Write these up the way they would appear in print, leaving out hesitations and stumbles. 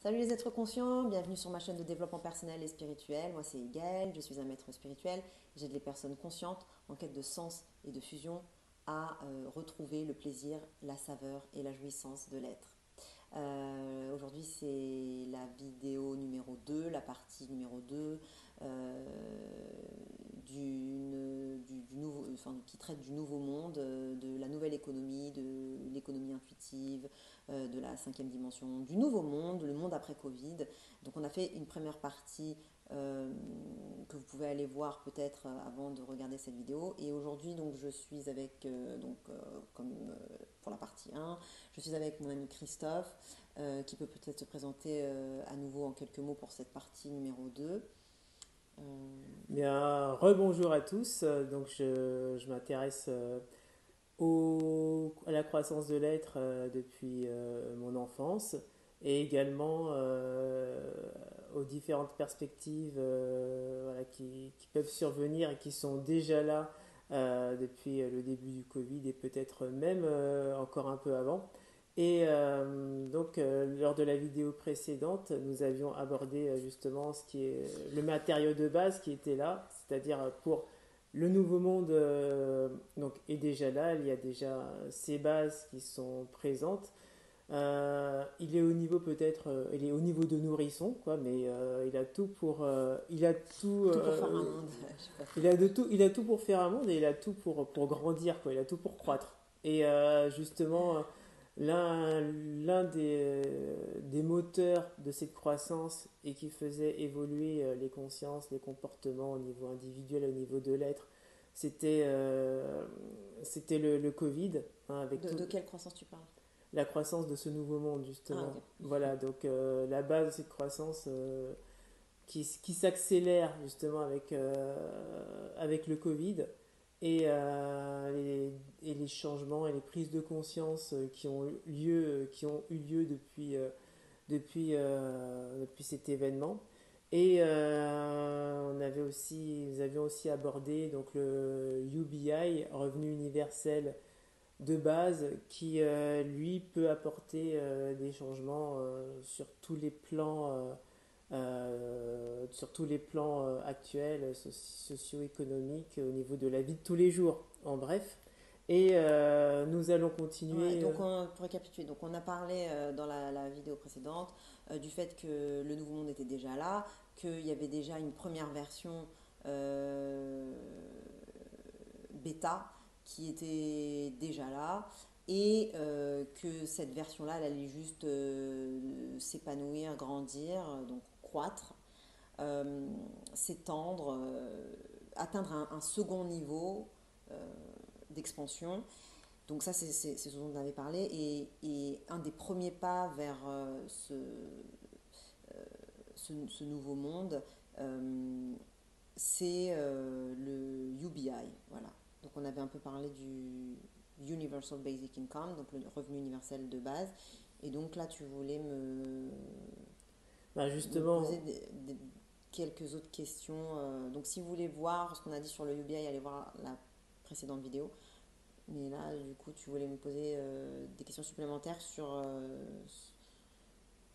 Salut les êtres conscients, bienvenue sur ma chaîne de développement personnel et spirituel. Moi c'est Gaëlle, je suis un maître spirituel. J'aide les personnes conscientes en quête de sens et de fusion à retrouver le plaisir, la saveur et la jouissance de l'être. Aujourd'hui c'est la vidéo numéro 2, la partie numéro 2 qui traite du nouveau monde, de la nouvelle économie, de l'économie intuitive, de la cinquième dimension, du nouveau monde, le monde après Covid. Donc on a fait une première partie que vous pouvez aller voir peut-être avant de regarder cette vidéo. Et aujourd'hui, donc, je suis avec, comme pour la partie 1, je suis avec mon ami Christophe, qui peut peut-être se présenter à nouveau en quelques mots pour cette partie numéro 2. Euh, Bien, rebonjour à tous. Donc, je m'intéresse à la croissance de l'être depuis mon enfance et également aux différentes perspectives voilà, qui peuvent survenir et qui sont déjà là depuis le début du Covid et peut-être même encore un peu avant. Et lors de la vidéo précédente, nous avions abordé justement ce qui est le matériau de base qui était là, c'est-à-dire pour le nouveau monde donc, est déjà là, il y a déjà ces bases qui sont présentes. Il est au niveau peut-être, il est au niveau de nourrisson, quoi, mais il a tout pour, tout pour faire un monde, je sais pas. il a tout pour faire un monde et il a tout pour grandir, quoi, il a tout pour croître. Et justement, l'un, l'un des moteurs de cette croissance et qui faisait évoluer les consciences, les comportements au niveau individuel, au niveau de l'être, c'était le Covid, hein, avec De quelle croissance tu parles? la croissance de ce nouveau monde, Ah justement. ok. Voilà, donc la base de cette croissance qui s'accélère justement avec le Covid et, et les changements et les prises de conscience qui ont eu lieu depuis cet événement. Et nous avions aussi abordé donc, le UBI, revenu universel de base, qui lui peut apporter des changements sur tous les plans actuels, socio-économiques, au niveau de la vie de tous les jours, en bref. Et nous allons Ouais, continuer. donc pour récapituler, donc on a parlé dans la vidéo précédente du fait que le nouveau monde était déjà là, qu'il y avait déjà une première version euh, bêta qui était déjà là et que cette version-là, elle allait juste s'épanouir, grandir, donc croître, euh, s'étendre, atteindre un second niveau d'expansion. Donc ça, c'est ce dont on avait parlé. Et un des premiers pas vers ce nouveau monde, c'est le UBI. Voilà. Donc on avait un peu parlé du Universal Basic Income, donc le revenu universel de base. Et donc là, tu voulais Bah, me poser justement, quelques autres questions. Donc si vous voulez voir ce qu'on a dit sur le UBI, allez voir la précédente vidéo. Mais là, du coup, tu voulais me poser des questions supplémentaires sur...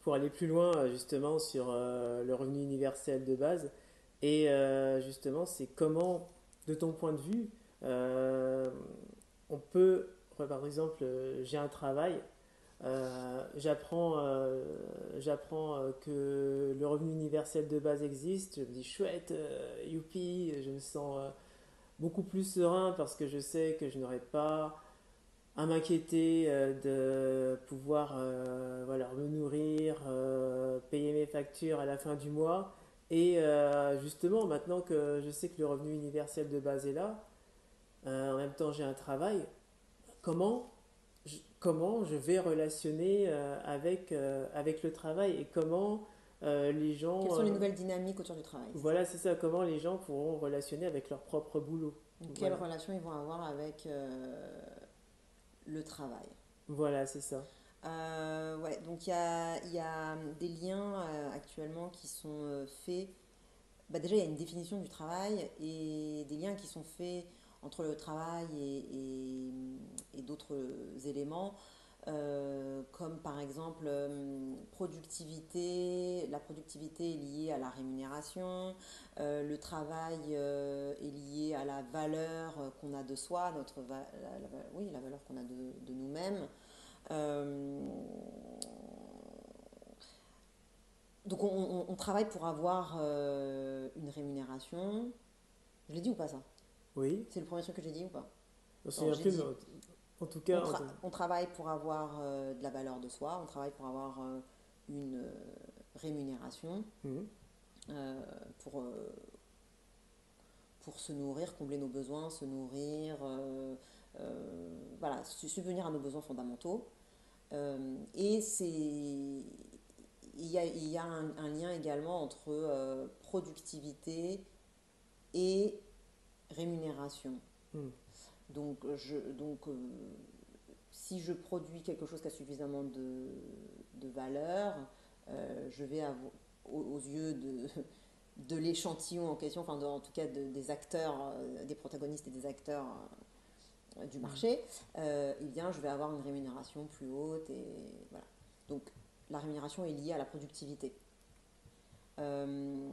pour aller plus loin, justement, sur le revenu universel de base, et justement, c'est comment, de ton point de vue, euh, on peut, par exemple, j'ai un travail, j'apprends que le revenu universel de base existe, je me dis chouette, youpi, je me sens beaucoup plus serein parce que je sais que je n'aurai pas à m'inquiéter de pouvoir voilà, me nourrir, payer mes factures à la fin du mois. Et justement, maintenant que je sais que le revenu universel de base est là, en même temps j'ai un travail, comment comment je vais relationner avec le travail et comment les quelles gens sont les nouvelles dynamiques autour du travail, c'est ça? voilà c'est ça, comment les gens pourront relationner avec leur propre boulot. Donc, quelle Voilà, relation ils vont avoir avec le travail? voilà c'est ça. Ouais, donc il y a des liens actuellement qui sont faits. Bah, déjà, il y a une définition du travail et des liens qui sont faits entre le travail et d'autres éléments. comme par exemple productivité. La productivité est liée à la rémunération, le travail est lié à la valeur qu'on a de soi, oui, la valeur qu'on a de nous-mêmes. Euh, donc on travaille pour avoir une rémunération. Je l'ai dit ou pas ça? Oui, C'est le premier truc que j'ai dit ou pas? je me Non, souviens j'ai plus, mais dit en tout cas, on travaille pour avoir de la valeur de soi, on travaille pour avoir une rémunération, mhm, euh, pour, euh, pour se nourrir, combler nos besoins, se nourrir, voilà, subvenir à nos besoins fondamentaux. Et il y a un lien également entre productivité et rémunération. mhm. Donc, si je produis quelque chose qui a suffisamment de valeur, je vais avoir, aux yeux de l'échantillon en question, enfin en tout cas des acteurs, des protagonistes et des acteurs du marché, eh bien je vais avoir une rémunération plus haute et voilà. Donc la rémunération est liée à la productivité. Euh,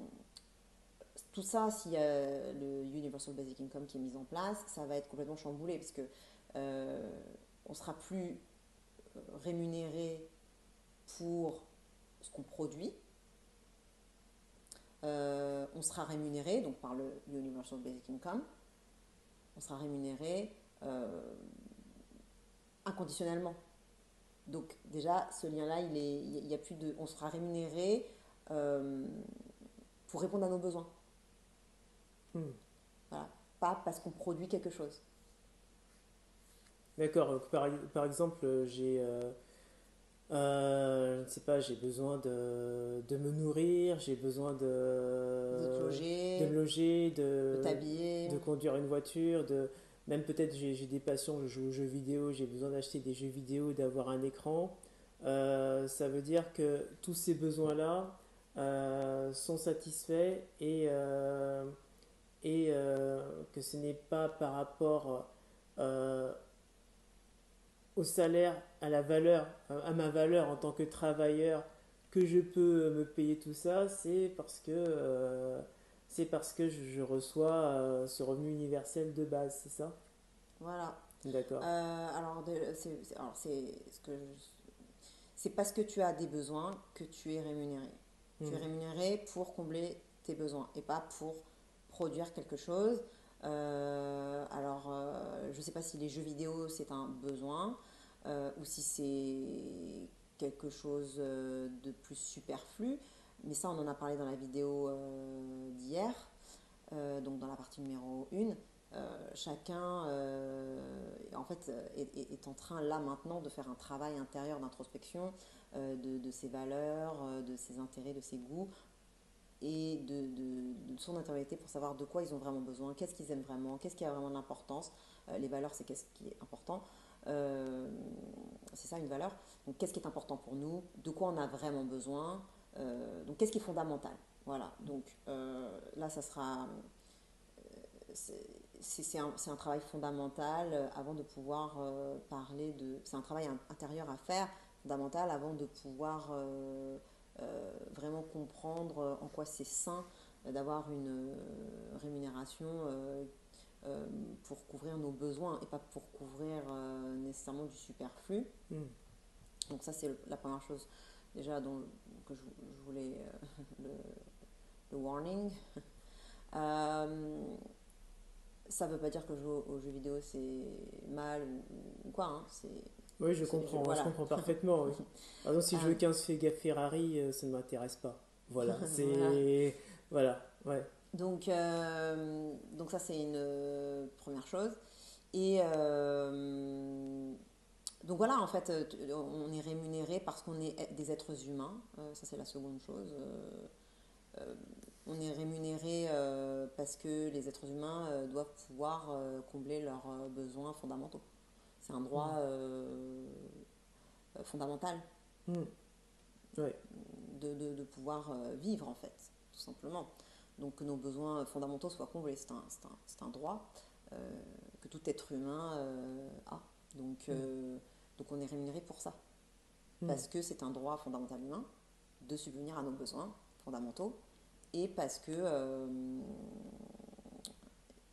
Tout ça, s'il y a le Universal Basic Income qui est mis en place, ça va être complètement chamboulé parce que euh, on sera plus rémunéré pour ce qu'on produit. On sera rémunéré donc par le Universal Basic Income. On sera rémunéré inconditionnellement. Donc déjà, ce lien-là, il y a plus de, on sera rémunéré euh, pour répondre à nos besoins. Hmm. Voilà. Pas parce qu'on produit quelque chose. D'accord. Donc, par exemple, je ne sais pas, j'ai besoin de me nourrir, j'ai besoin De te de me loger, loger, de t'habiller. de conduire une voiture, même peut-être j'ai des passions, je joue aux jeux vidéo, j'ai besoin d'acheter des jeux vidéo, d'avoir un écran. Ça veut dire que tous ces besoins-là sont satisfaits et que ce n'est pas par rapport euh, au salaire, à la valeur, à ma valeur en tant que travailleur que je peux me payer tout ça, c'est parce que je reçois ce revenu universel de base, c'est ça? Voilà. D'accord. C'est parce que tu as des besoins que tu es rémunéré. Tu es Mhm. rémunéré pour combler tes besoins et pas pour produire quelque chose. Je ne sais pas si les jeux vidéo c'est un besoin ou si c'est quelque chose de plus superflu. Mais ça, on en a parlé dans la vidéo d'hier, donc dans la partie numéro 1. Chacun en fait est en train là maintenant de faire un travail intérieur d'introspection de ses valeurs, de ses intérêts, de ses goûts et de son intériorité pour savoir de quoi ils ont vraiment besoin, qu'est-ce qu'ils aiment vraiment, qu'est-ce qui a vraiment de l'importance. Les valeurs, c'est qu'est-ce qui est important. Euh, c'est ça une valeur. Donc qu'est-ce qui est important pour nous, de quoi on a vraiment besoin, donc qu'est-ce qui est fondamental. Voilà, donc là ça sera c'est un travail fondamental avant de pouvoir parler de... C'est un travail intérieur à faire, fondamental, avant de pouvoir vraiment comprendre en quoi c'est sain d'avoir une rémunération pour couvrir nos besoins et pas pour couvrir nécessairement du superflu. Mhm. Donc ça, c'est la première chose déjà que je voulais... le, le warning. Euh, Ça ne veut pas dire que jouer aux jeux vidéo c'est mal ou quoi, hein. Oui, je Voilà. comprends parfaitement, oui. Par exemple, si je veux Euh, 15 Sega Ferrari, ça ne m'intéresse pas. Voilà, voilà. c'est... Voilà, ouais. Donc ça c'est une première chose. Et donc voilà, en fait, on est rémunéré parce qu'on est des êtres humains. Ça c'est la seconde chose. Euh, on est rémunéré parce que les êtres humains doivent pouvoir combler leurs besoins fondamentaux. C'est un droit Mhm. fondamental Mhm. Ouais. de pouvoir vivre en fait, tout simplement. Donc que nos besoins fondamentaux soient comblés, c'est un droit que tout être humain a. Donc, Mhm. euh, Donc on est rémunéré pour ça, Hmm. parce que c'est un droit fondamental humain de subvenir à nos besoins fondamentaux, et parce que...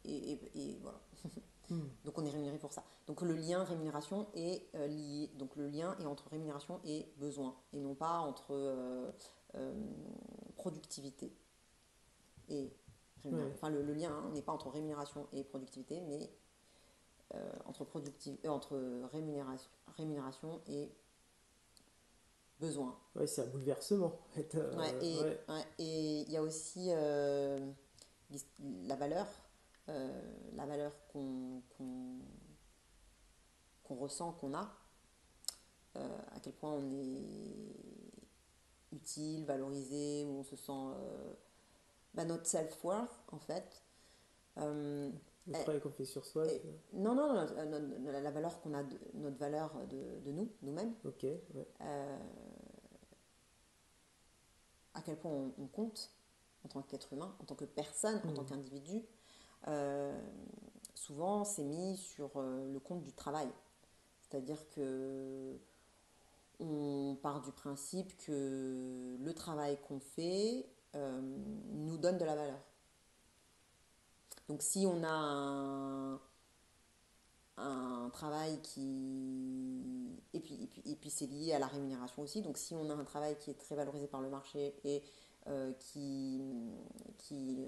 et voilà. Hmm. Donc on est rémunéré pour ça. Donc le lien rémunération est lié. Donc le lien est entre rémunération et besoin, et non pas entre euh, productivité et rémunération. Ouais. Enfin le lien n'est pas entre rémunération et productivité, mais entre rémunération et besoin. Ouais, c'est un bouleversement, en fait. Ouais, Ouais. et il y a aussi la valeur, la valeur qu'on ressent, qu'on a, à quel point on est utile, valorisé, où on se sent notre self-worth en fait. Euh, Le et- travail qu'on fait sur soi. non, non, non, la valeur qu'on a, notre valeur de nous-mêmes, Ok, ouais. euh, à quel point on compte en tant qu'être humain, en tant que personne, en tant Hmm. qu'individu. Euh, Souvent, c'est mis sur le compte du travail. C'est-à-dire que on part du principe que le travail qu'on fait nous donne de la valeur. Donc si on a un travail qui... Et puis c'est lié à la rémunération aussi. Donc si on a un travail qui est très valorisé par le marché et qui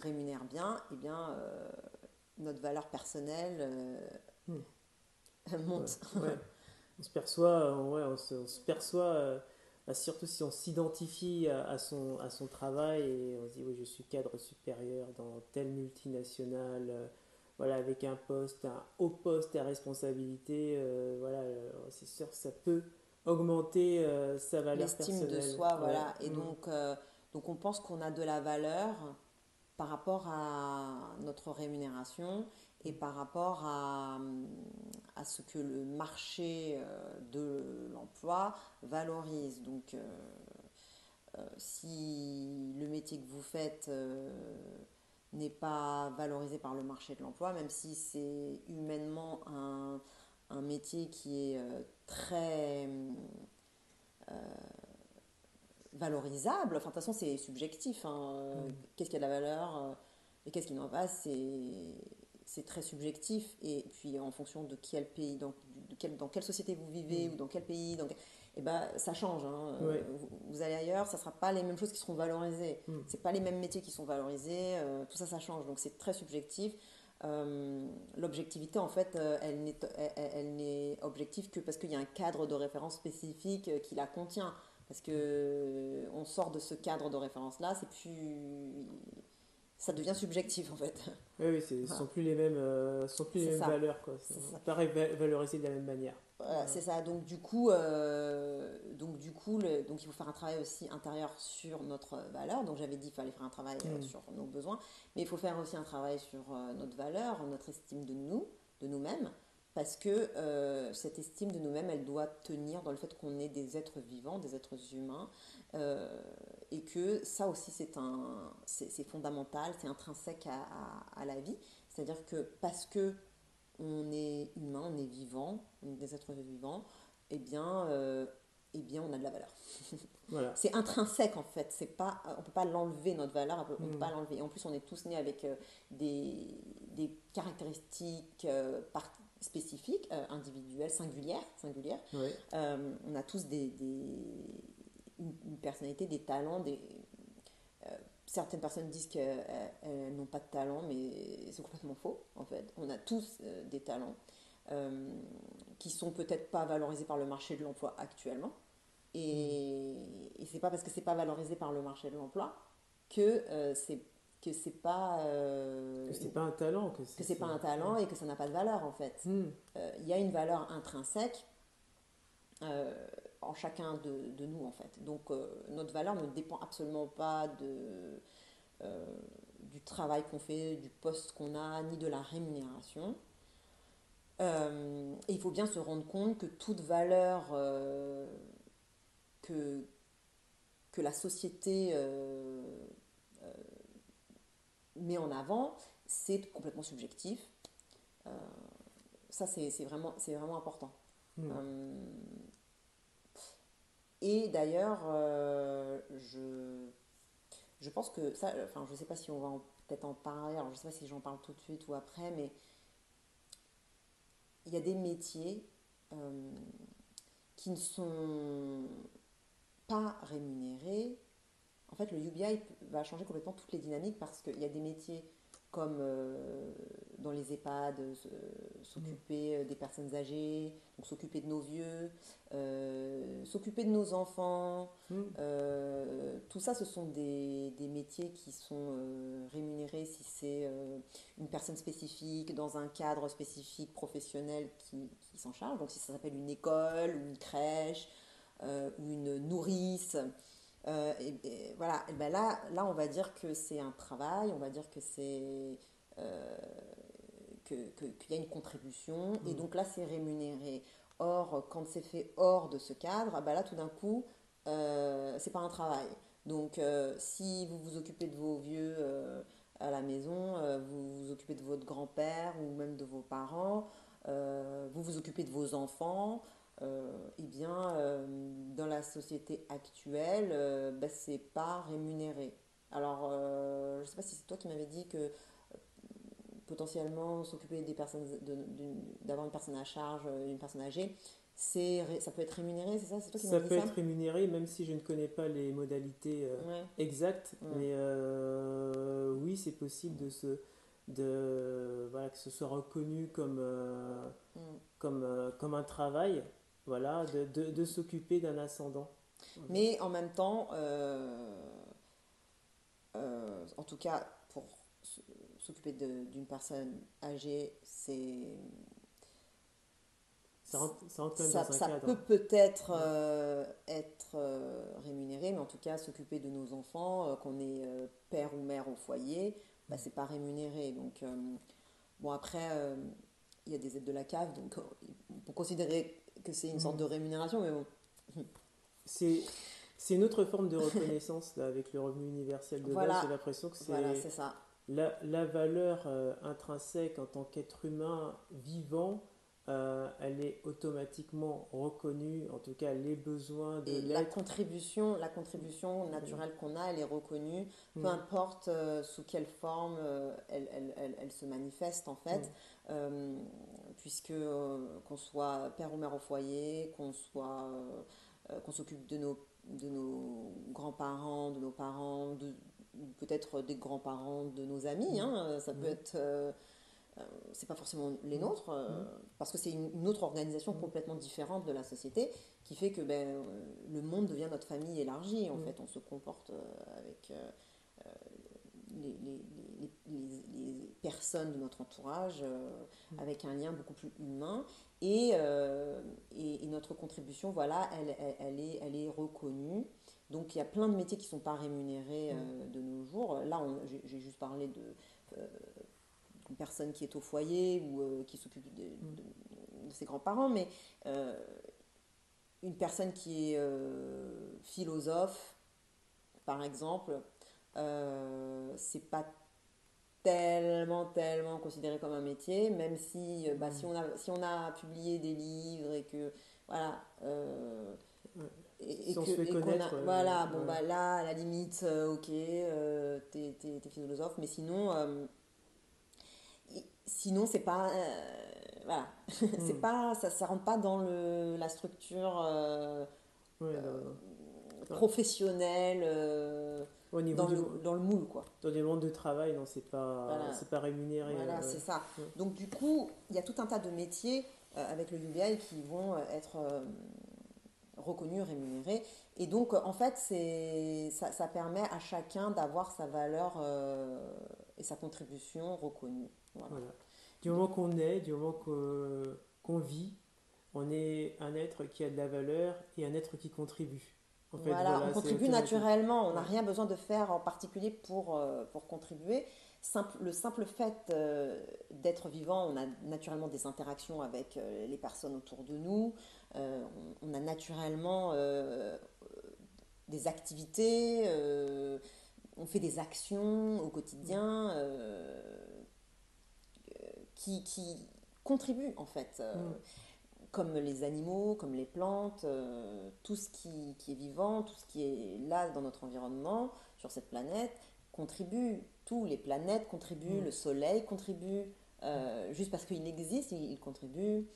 rémunère bien, eh bien notre valeur personnelle Hmm. Ouais, monte. ouais. On se perçoit, ouais, on se perçoit, bah, surtout si on s'identifie à son travail et on se dit, oui, je suis cadre supérieur dans telle multinationale, voilà, avec un haut poste à responsabilité, voilà, c'est sûr que ça peut augmenter sa valeur L'estime de personnelle. soi, Ouais. voilà. Et Mm. donc on pense qu'on a de la valeur par rapport à notre rémunération et par rapport à ce que le marché de l'emploi valorise. Donc, si le métier que vous faites n'est pas valorisé par le marché de l'emploi, même si c'est humainement un métier qui est très valorisable. Enfin, de toute façon, c'est subjectif, hein. Mm. Qu'est-ce qui a de la valeur et qu'est-ce qui n'en a pas, c'est très subjectif. Et puis, en fonction de quel pays, dans quelle société vous vivez Mm. ou dans quel pays, eh ben, ça change, hein. Ouais. Vous allez ailleurs, ça ne sera pas les mêmes choses qui seront valorisées. Mm. C'est pas les mêmes métiers qui sont valorisés. Tout ça, ça change. Donc, c'est très subjectif. L'objectivité, en fait, elle n'est objective que parce qu'il y a un cadre de référence spécifique qui la contient. Parce que on sort de ce cadre de référence-là, c'est plus... ça devient subjectif en fait. Oui, oui, ce Voilà. sont plus les mêmes, sont plus les C'est mêmes ça. valeurs, quoi. C'est ça. Pareil, valorisé de la même manière. Voilà, Voilà. c'est ça. Donc il faut faire un travail aussi intérieur sur notre valeur. Donc j'avais dit qu'il fallait faire un travail Mm. sur nos besoins, mais il faut faire aussi un travail sur notre valeur, notre estime de nous, de nous-mêmes, parce que cette estime de nous-mêmes, elle doit tenir dans le fait qu'on est des êtres vivants, des êtres humains, euh, et que ça aussi c'est fondamental, c'est intrinsèque à la vie. C'est-à-dire que parce que on est humain, on est vivant, on est des êtres vivants, eh bien, euh, eh bien on a de la valeur. Voilà. C'est intrinsèque en fait, c'est pas, on ne peut pas l'enlever notre valeur, on peut Mm. pas l'enlever. Et en plus, on est tous nés avec des caractéristiques spécifiques, individuelles, singulières. Ouais. On a tous une personnalité, des talents, certaines personnes disent qu'elles n'ont pas de talent, mais c'est complètement faux en fait. On a tous des talents euh, qui sont peut-être pas valorisés par le marché de l'emploi actuellement. Mm. Et c'est pas parce que c'est pas valorisé par le marché de l'emploi que c'est pas Que c'est pas un talent, que que c'est pas un ouais. talent et que ça n'a pas de valeur en fait. Mm. Il y a une valeur intrinsèque en chacun de nous en fait. Donc notre valeur ne dépend absolument pas euh, du travail qu'on fait, du poste qu'on a, ni de la rémunération. Et il faut bien se rendre compte que toute valeur que, que la société met en avant, c'est complètement subjectif. Ça, c'est vraiment important. Mm. Et d'ailleurs, je pense que ça, enfin, je sais pas si on va peut-être en parler, alors je sais pas si j'en parle tout de suite ou après, mais il y a des métiers euh, qui ne sont pas rémunérés. En fait, le UBI va changer complètement toutes les dynamiques parce qu'il y a des métiers comme dans les EHPAD, Mm. s'occuper des personnes âgées, donc s'occuper de nos vieux, s'occuper de nos enfants. Mm. Tout ça, ce sont des métiers qui sont rémunérés si c'est une personne spécifique, dans un cadre spécifique professionnel qui s'en charge. Donc si ça s'appelle une école ou une crèche ou une nourrice. Et voilà, et ben là, on va dire que c'est un travail, on va dire que euh, qu'il y a une contribution, et Mm. donc là, c'est rémunéré. Or, quand c'est fait hors de ce cadre, ah ben là, tout d'un coup, c'est pas un travail. Donc, si vous vous occupez de vos vieux à la maison, vous vous occupez de votre grand-père ou même de vos parents, vous vous occupez de vos enfants, eh bien, dans la société actuelle, ben, c'est pas rémunéré. Alors, je ne sais pas si c'est toi qui m'avais dit que potentiellement s'occuper des personnes, d'avoir une personne à charge, une personne âgée, ça peut être rémunéré, c'est ça? C'est toi qui Ça m'avais dit peut ça? être rémunéré, même si je ne connais pas les modalités Ouais. exactes, Mm, mais oui, c'est possible voilà, que ce soit reconnu mm. comme un travail, voilà, de s'occuper d'un ascendant. Voilà. Mais en même temps, en tout cas, pour s'occuper d'une personne âgée, Ça rentre quand même dans un ça cadre. peut peut-être Ouais. être rémunéré, mais en tout cas, s'occuper de nos enfants, qu'on est père ou mère au foyer, bah, c'est pas rémunéré. Donc, bon, après, il y a des aides de la CAF, donc on peut considérer que c'est une sorte de Mm. rémunération, mais bon. C'est, c'est une autre forme de reconnaissance là, avec le revenu universel de base. J'ai Voilà, l'impression que voilà, c'est c'est ça. la valeur intrinsèque en tant qu'être humain vivant, elle est automatiquement reconnue, en tout cas les besoins de Et l'être. la contribution Voilà. naturelle qu'on a, elle est reconnue, peu Mm, importe sous quelle forme elle se manifeste en mm, fait, Euh, puisque qu'on soit père ou mère au foyer, qu'on s'occupe de nos grands-parents, de nos parents, ou peut-être des grands-parents de nos amis, mm, hein, ça peut mm, être c'est pas forcément les mm, nôtres, mm, parce que c'est une autre organisation mm, complètement différente de la société qui fait que ben, le monde devient notre famille élargie. En mm, fait, on se comporte avec les personnes de notre entourage avec un lien beaucoup plus humain et notre contribution, voilà, elle est reconnue. Donc il y a plein de métiers qui ne sont pas rémunérés mm, de nos jours. Là, j'ai juste parlé euh, une personne qui est au foyer ou qui s'occupe mm, de ses grands-parents, mais euh, une personne qui est philosophe, par exemple, c'est pas tellement considéré comme un métier, même si, bah, mm. si on a publié des livres et que, voilà, Ouais. Si on se fait et qu'on a, connaître, voilà, bon, ouais. bah là, à la limite, ok, t'es philosophe, mais sinon, sinon, c'est pas. Voilà. C'est Mm. pas, ça rentre pas dans la structure Ouais, dans- professionnelle, au niveau du, dans le moule, quoi. dans le monde de travail, non, Voilà, c'est pas rémunéré. voilà, Ouais. c'est ça. Mm. Donc, du coup, il y a tout un tas de métiers avec le UBI qui vont être reconnus, rémunérés. Et donc, en fait, ça permet à chacun d'avoir sa valeur et sa contribution reconnue. Voilà. Voilà. Du moment qu'on est, du moment qu'on vit, on est un être qui a de la valeur et un être qui contribue. En fait, Voilà, on voilà, c'est contribue automatique. naturellement, on n'a Ouais. rien besoin de faire en particulier pour contribuer. Le simple fait d'être vivant, on a naturellement des interactions avec les personnes autour de nous, on a naturellement des activités, on fait des actions au Mm. quotidien qui contribuent en fait. Mm. comme les animaux, comme les plantes, tout ce qui est vivant, tout ce qui est là dans notre environnement, sur cette planète, contribue. Tous les planètes contribuent, Mm. le Soleil contribue, juste parce qu'il existe, il contribue.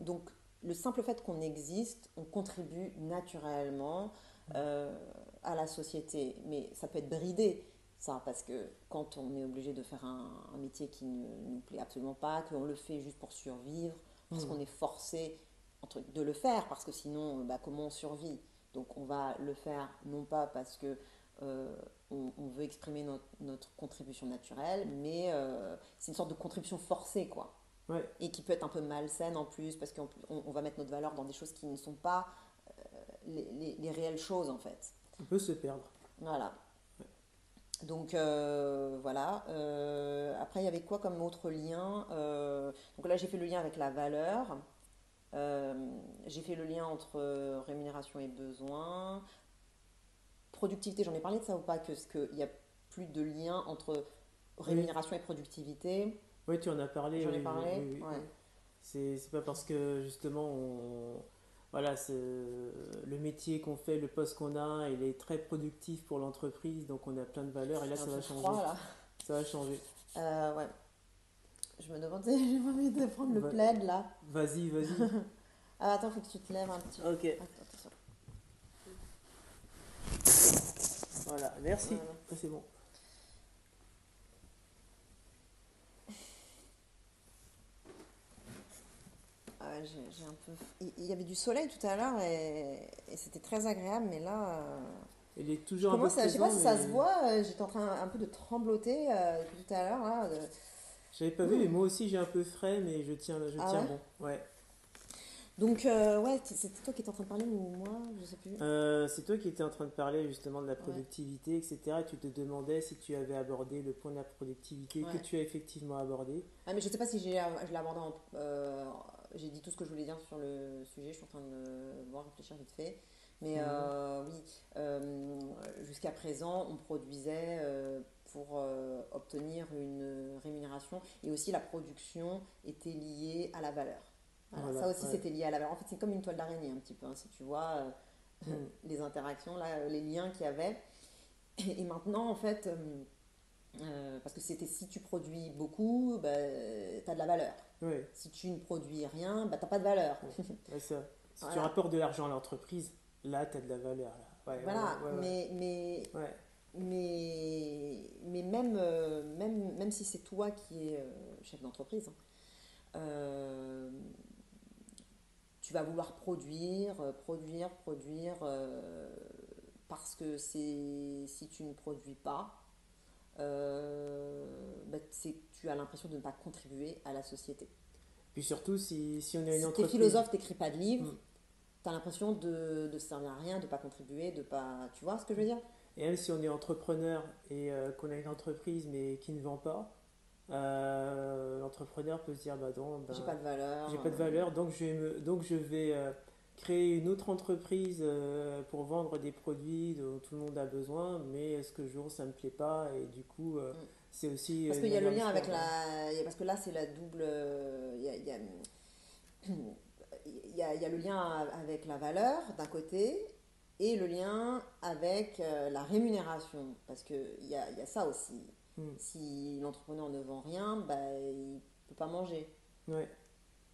Donc, le simple fait qu'on existe, on contribue naturellement euh, à la société. Mais ça peut être bridé, ça, parce que quand on est obligé de faire un métier qui ne nous plaît absolument pas, qu'on le fait juste pour survivre, parce Mm. qu'on est forcé de le faire, parce que sinon, bah, comment on survit? Donc on va le faire non pas parce que on veut exprimer notre contribution naturelle, mais c'est une sorte de contribution forcée, quoi. Ouais, Et qui peut être un peu malsaine en plus, parce qu'on va mettre notre valeur dans des choses qui ne sont pas les réelles choses, en fait. on peut se perdre. Voilà. Donc voilà. Après, il y avait quoi comme autre lien? Donc là, j'ai fait le lien avec la valeur. Euh, j'ai fait le lien entre rémunération et besoin. Productivité, j'en ai parlé de ça ou pas? Qu'il n'y a plus de lien entre Oui, rémunération et productivité. oui, tu en as parlé, J'en ai oui, oui, parlé? oui, oui, Ouais. oui. C'est pas parce que justement voilà, le métier qu'on fait, le poste qu'on a, il est très productif pour l'entreprise, donc on a plein de valeurs et là Il fait un ça peu va changer. froid là. Ça va changer. Ouais. Je me demandais, j'ai envie de prendre le Va- plaid là. Vas-y, vas-y. Ah, attends, faut que tu te lèves un petit peu. Ok, Attends, attends. voilà, merci. Voilà. Ça, c'est bon. Ah ouais, j'ai un peu. Il y avait du soleil tout à l'heure et c'était très agréable, mais là, Il est je toujours un peu commence à. Je sais pas présent, si ça se mais voit, j'étais en train un peu de trembloter depuis tout à l'heure là. j'avais pas vu, mais moi aussi j'ai un peu frais, mais je Ah tiens ouais? bon. Ouais. Donc, ouais, c'était toi qui étais en train de parler ou moi? Je sais plus. C'est toi qui étais en train de parler justement de la Ouais, productivité, etc. Et tu te demandais si tu avais abordé le point de la productivité que ouais. tu as effectivement abordé. Ah, mais je sais pas si je l'ai abordé j'ai dit tout ce que je voulais dire sur le sujet, je suis en train de me voir réfléchir vite fait. Mais Mhm. oui, jusqu'à présent, on produisait pour obtenir une rémunération et aussi la production était liée à la valeur. Voilà, ça Voilà, aussi ouais. c'était lié à la valeur. En fait, c'est comme une toile d'araignée un petit peu, hein, si tu vois Mhm. les interactions, là, les liens qu'il y avait. Et maintenant, en fait, parce que c'était si tu produis beaucoup, bah, tu as de la valeur. Ouais, Si tu ne produis rien, bah, tu n'as pas de valeur. ouais. Ouais, ça. Si tu Voilà. rapportes de l'argent à l'entreprise, là, tu as de la valeur. Là. Ouais, ouais, Voilà. ouais, ouais. Ouais, Mais même si c'est toi qui es chef d'entreprise, hein, euh, tu vas vouloir produire, parce que si tu ne produis pas, bah, tu as l'impression de ne pas contribuer à la société. puis surtout, si on a une Si t'es entreprise. philosophe, t'écris pas de livre, Mhm. t'as l'impression de servir à rien, de pas contribuer, de pas. Tu vois ce que je veux dire? Et même si on est entrepreneur et qu'on a une entreprise mais qui ne vend pas, l'entrepreneur peut se dire bah non, J'ai ben, pas de valeur. j'ai pas de valeur, donc je vais créer une autre entreprise pour vendre des produits dont tout le monde a besoin, mais ce que je vends ça me plaît pas et du coup Mm. c'est aussi Parce une qu'il y a le manière de lien se avec perdre. la. Parce que là, c'est la double. Il y a le lien avec la valeur d'un côté et le lien avec la rémunération. Parce qu'il y a ça aussi. Hmm. Si l'entrepreneur ne vend rien, bah, il ne peut pas manger. Ouais.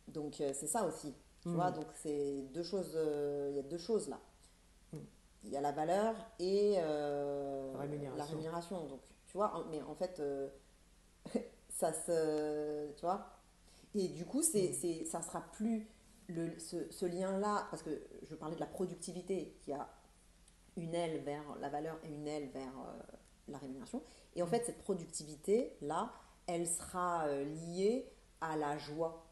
Donc c'est ça aussi. Tu vois, Hmm. donc c'est deux choses. Il y a deux choses là. Hmm. Il y a la valeur et la Rémunération. rémunération. Donc tu vois, mais en fait, ça se. Tu vois? Et du coup, Hmm. ça sera plus ce lien-là, parce que je parlais de la productivité qui a une aile vers la valeur et une aile vers la rémunération. Et en Hmm. fait, cette productivité-là, elle sera liée à la joie.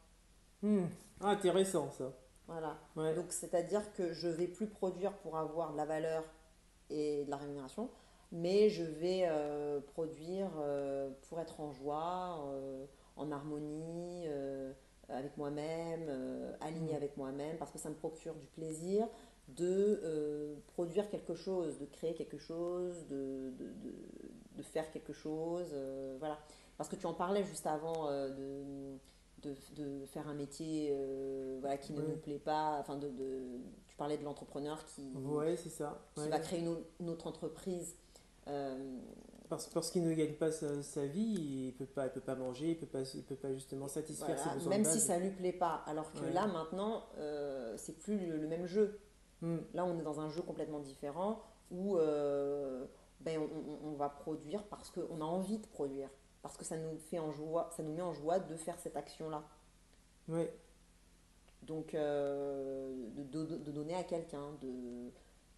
Hmm. Ah, intéressant ça. Voilà. Ouais. Donc, c'est-à-dire que je vais plus produire pour avoir de la valeur et de la rémunération, mais je vais produire pour être en joie, en harmonie avec moi-même, aligné Hmm. avec moi-même, parce que ça me procure du plaisir de produire quelque chose, de créer quelque chose, de faire quelque chose, voilà. Parce que tu en parlais juste avant de faire un métier voilà, qui ne nous Ouais. plaît pas. Enfin, tu parlais de l'entrepreneur Ouais, c'est ça. qui va Ouais. créer une autre entreprise. Euh, Parce qu'il ne gagne pas sa vie, il peut pas manger, il peut pas justement satisfaire ses voilà, besoins de même si base. ça lui plaît pas. Alors que Ouais. là, maintenant, c'est plus le même jeu. Hmm. Là, on est dans un jeu complètement différent où ben, on va produire parce qu'on a envie de produire, parce que ça nous fait en joie, ça nous met en joie de faire cette action-là. Ouais. Donc, de donner à quelqu'un,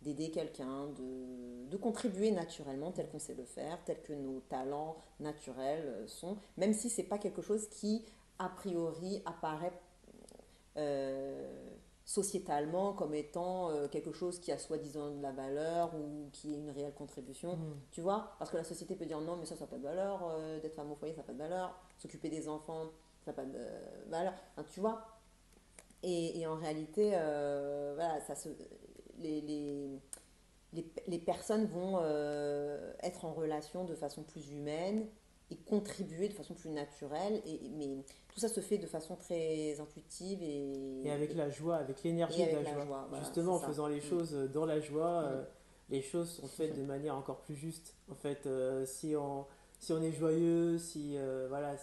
d'aider quelqu'un, de contribuer naturellement tel qu'on sait le faire, tel que nos talents naturels sont, même si c'est pas quelque chose qui, a priori, apparaît euh, sociétalement comme étant quelque chose qui a soi-disant de la valeur ou qui est une réelle contribution, Hmm. tu vois, parce que la société peut dire non mais ça n'a pas de valeur, d'être femme au foyer ça n'a pas de valeur, s'occuper des enfants ça n'a pas de valeur, enfin, tu vois, et en réalité voilà, les personnes vont être en relation de façon plus humaine et contribuer de façon plus naturelle. Mais tout ça se fait de façon très intuitive Et avec la joie, avec et l'énergie de avec la la joie. joie. Voilà, c'est Justement, en ça. faisant les Mm, choses dans la joie, mm. les choses sont faites de manière encore plus juste. En fait, si on est joyeux, si voilà,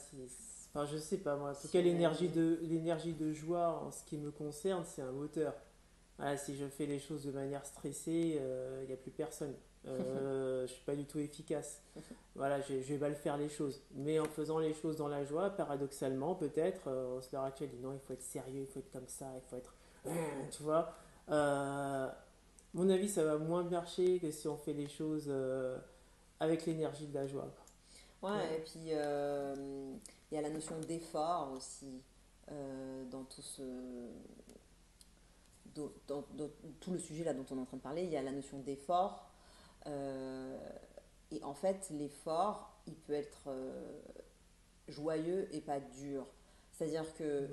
enfin, je sais pas moi. En tout Si cas, on a... l'énergie de joie, en ce qui me concerne, c'est un moteur. Voilà, si je fais les choses de manière stressée, il n'y a plus personne. Je suis pas du tout efficace. Voilà, je vais mal faire les choses. Mais en faisant les choses dans la joie, paradoxalement, peut-être, on se leur actuel dit non, il faut être sérieux, il faut être comme ça, il faut être. Tu vois. Euh, mon avis, ça va moins marcher que si on fait les choses avec l'énergie de la joie. Ouais. Ouais, et puis il y a la notion d'effort aussi dans dans tout le sujet là dont on est en train de parler. Il y a la notion d'effort. euh, et en fait, l'effort, il peut être joyeux et pas dur. C'est-à-dire que,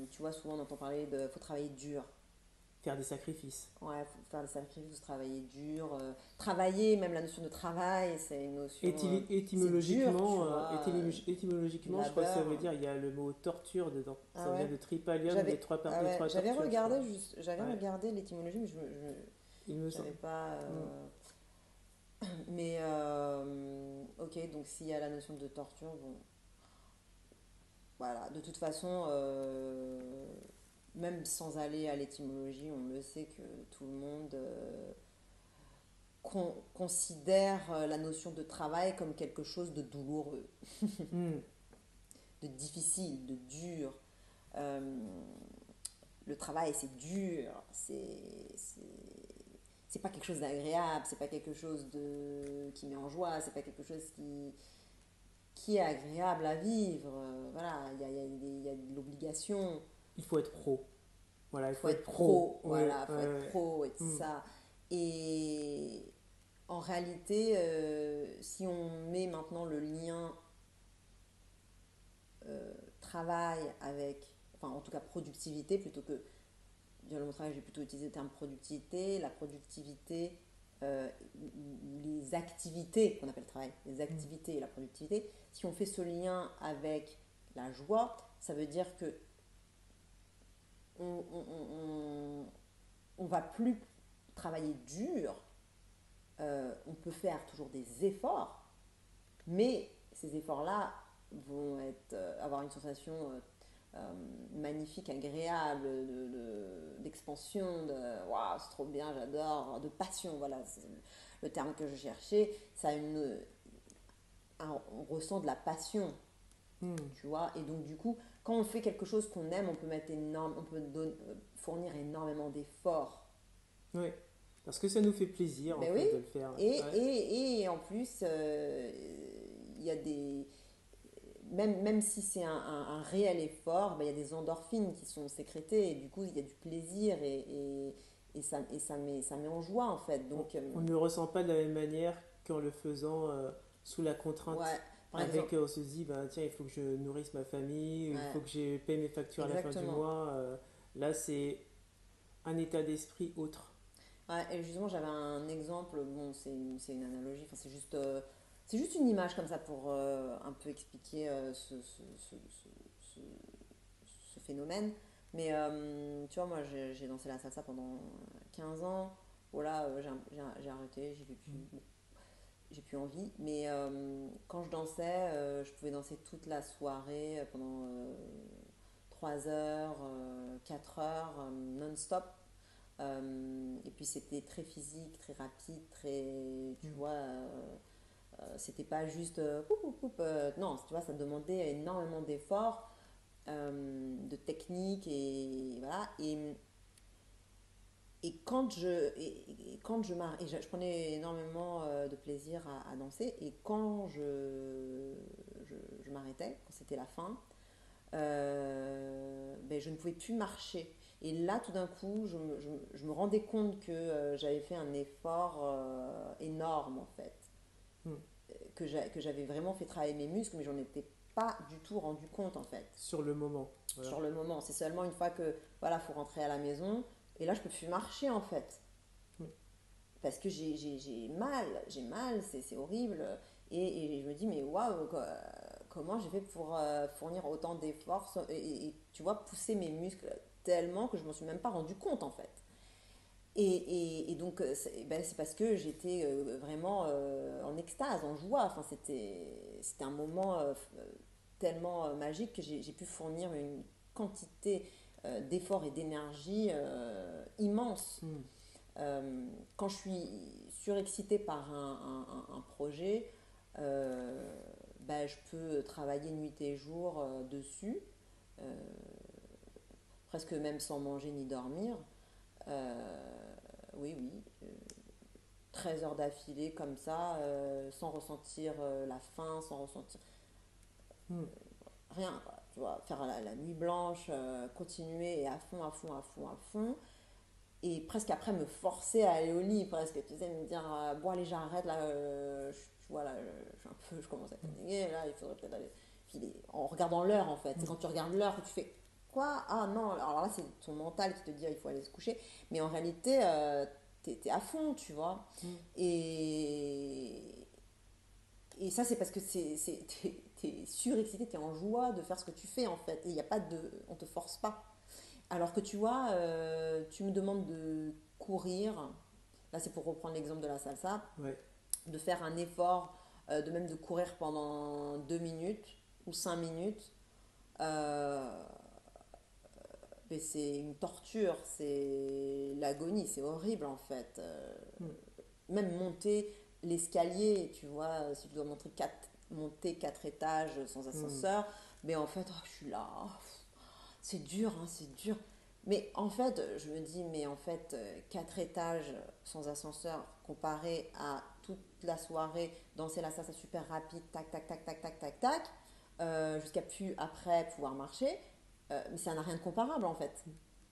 Mm. tu vois, souvent on entend parler de faut travailler dur. Faire des sacrifices. Ouais, faut faire des sacrifices, faut travailler dur. Travailler, même la notion de travail, c'est une notion. C'est dur, tu vois. Du Étymologiquement, je crois que ça veut labeur. dire il y a le mot torture dedans. Ah Ça vient ouais. de tripalium, Ah les ouais, trois tortures, je crois. j'avais Ouais, regardé l'étymologie, mais il me semble. j'avais pas. Mm. Mais ok, donc s'il y a la notion de torture, bon, voilà. De toute façon, même sans aller à l'étymologie, on le sait que tout le monde considère la notion de travail comme quelque chose de douloureux, Mm. de difficile, de dur. Euh, le travail, c'est dur, c'est pas quelque chose d'agréable, c'est pas quelque chose qui met en joie, c'est pas quelque chose qui est agréable à vivre. Voilà, il y a de l'obligation. Il faut être pro. Voilà, il Il faut faut être être pro. pro, Oui, voilà, il faut être ouais, pro et tout ouais. ça. Et en réalité, si on met maintenant le lien travail avec, enfin en tout cas productivité, plutôt que dire le mot travail, j'ai plutôt utilisé le terme productivité, la productivité ou les activités qu'on appelle travail, les Mm. activités et la productivité, si on fait ce lien avec la joie, ça veut dire que on va plus travailler dur, on peut faire toujours des efforts, mais ces efforts-là vont avoir une sensation magnifique, agréable, d'expansion, de waouh, c'est trop bien, j'adore, de passion, voilà, c'est le terme que je cherchais. On ressent de la passion, Mm. tu vois, et donc du coup, quand on fait quelque chose qu'on aime, on peut fournir énormément d'efforts. Ouais. Parce que ça nous fait plaisir en Ben fait oui, de le faire. Ouais. et en plus, il y a des, même si c'est un réel effort, ben, il y a des endorphines qui sont sécrétées et du coup il y a du plaisir ça met en joie en fait. Donc, On ne le ressent pas de la même manière qu'en le faisant sous la ouais, contrainte. par exemple, Avec, on se dit, ben, tiens, il faut que je nourrisse ma famille, il ouais, faut que je paye mes factures à la fin du exactement. mois. Là, c'est un état d'esprit autre. Ouais, et justement, j'avais un exemple, bon, c'est une analogie, enfin, c'est juste une image comme ça pour un peu expliquer ce phénomène. Mais tu vois, moi, j'ai dansé la salsa pendant 15 ans. Voilà, j'ai arrêté, j'ai plus envie. Mais quand je dansais, je pouvais danser toute la soirée pendant 3 heures, 4 heures, non-stop. Et puis c'était très physique, très rapide, très, tu vois, c'était pas juste poup, poup, poup, non, tu vois, ça demandait énormément d'efforts, de technique et voilà. Et quand quand je prenais énormément de plaisir à danser, et quand je m'arrêtais, quand c'était la fin, ben, je ne pouvais plus marcher. Et là, tout d'un coup, je me rendais compte que j'avais fait un effort énorme, en fait. Hmm. Que j'avais vraiment fait travailler mes muscles, mais j'en étais pas du tout rendu compte, en fait. Sur le moment. Voilà. Sur le moment. C'est seulement une fois que, voilà, faut rentrer à la maison. Et là, je peux plus marcher, en fait. Hmm. Parce que j'ai mal, c'est horrible. Et je me dis, mais waouh, comment j'ai fait pour fournir autant d'efforts tu vois, pousser mes muscles tellement que je m'en suis même pas rendu compte, en fait. Et donc, c'est parce que j'étais vraiment en extase, en joie. Enfin, c'était un moment tellement magique que j'ai pu fournir une quantité d'efforts et d'énergie immense. Hmm. Quand je suis surexcitée par un projet, je peux travailler nuit et jour dessus, euh, presque même sans manger ni dormir. Oui, oui. 13 heures d'affilée comme ça, sans ressentir la faim, sans ressentir Hmm. rien, quoi. Tu vois, faire la nuit blanche, continuer et à fond, à fond, à fond, à fond. Et presque après me forcer à aller au lit, presque, tu sais, me dire, bon allez, j'arrête, là, tu vois, là, je commence à fatiguer, là, il faudrait peut-être aller filer. En regardant l'heure, en fait. C'est quand tu regardes l'heure que tu fais, quoi? Ah non, alors là, c'est ton mental qui te dit, il faut aller se coucher. Mais en réalité, t'es à fond, tu vois. Hmm. Et, et ça, c'est parce que t'es surexcité, t'es en joie de faire ce que tu fais, en fait. Et il y a pas de... On te force pas. Alors que tu vois, tu me demandes de courir, là c'est pour reprendre l'exemple de la salsa, Ouais. de faire un effort, de même de courir pendant 2 minutes ou 5 minutes, euh, mais c'est une torture, c'est l'agonie, c'est horrible en fait. Hmm. Même monter l'escalier, tu vois, si tu dois monter 4 étages sans Hmm. ascenseur, mais en fait, oh, je suis là, oh, c'est dur, hein, c'est dur. Mais en fait, je me dis, mais en fait, 4 étages sans ascenseur, comparé à toute la soirée, danser la salsa super rapide, tac, tac, tac, tac, tac, tac, tac, jusqu'à plus après pouvoir marcher, mais ça n'a rien de comparable en fait.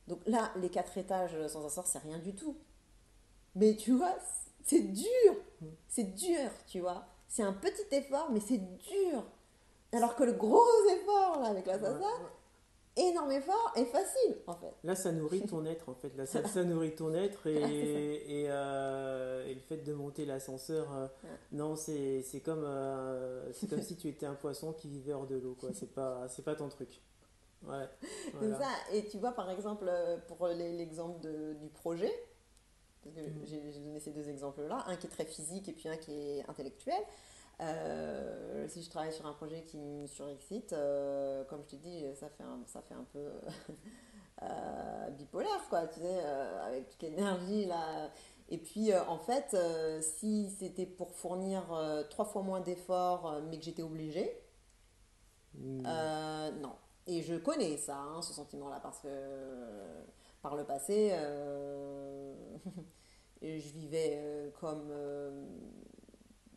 Donc là, les 4 étages sans ascenseur, c'est rien du tout. Mais tu vois, Hmm. c'est dur, tu vois. C'est un petit effort, mais c'est dur. Alors que le gros effort là avec la Ouais, salsa, ouais. énorme effort et facile en fait. Là, ça nourrit ton être en fait. La salsa nourrit ton être C'est ça. et le fait de monter l'ascenseur, non, c'est comme si tu étais un poisson qui vivait hors de l'eau quoi. C'est pas ton truc. Ouais, C'est voilà. ça. Et tu vois, par exemple, pour l'exemple du projet, parce que Hmm. j'ai donné ces deux exemples-là, un qui est très physique et puis un qui est intellectuel. Si je travaille sur un projet qui me surexcite, comme je te dis, ça fait un peu bipolaire, quoi, tu sais, avec toute l'énergie là. Et puis, en fait, si c'était pour fournir 3 fois moins d'efforts, mais que j'étais obligée, Hmm. non. Et je connais ça, hein, ce sentiment-là, parce que par le passé, je vivais comme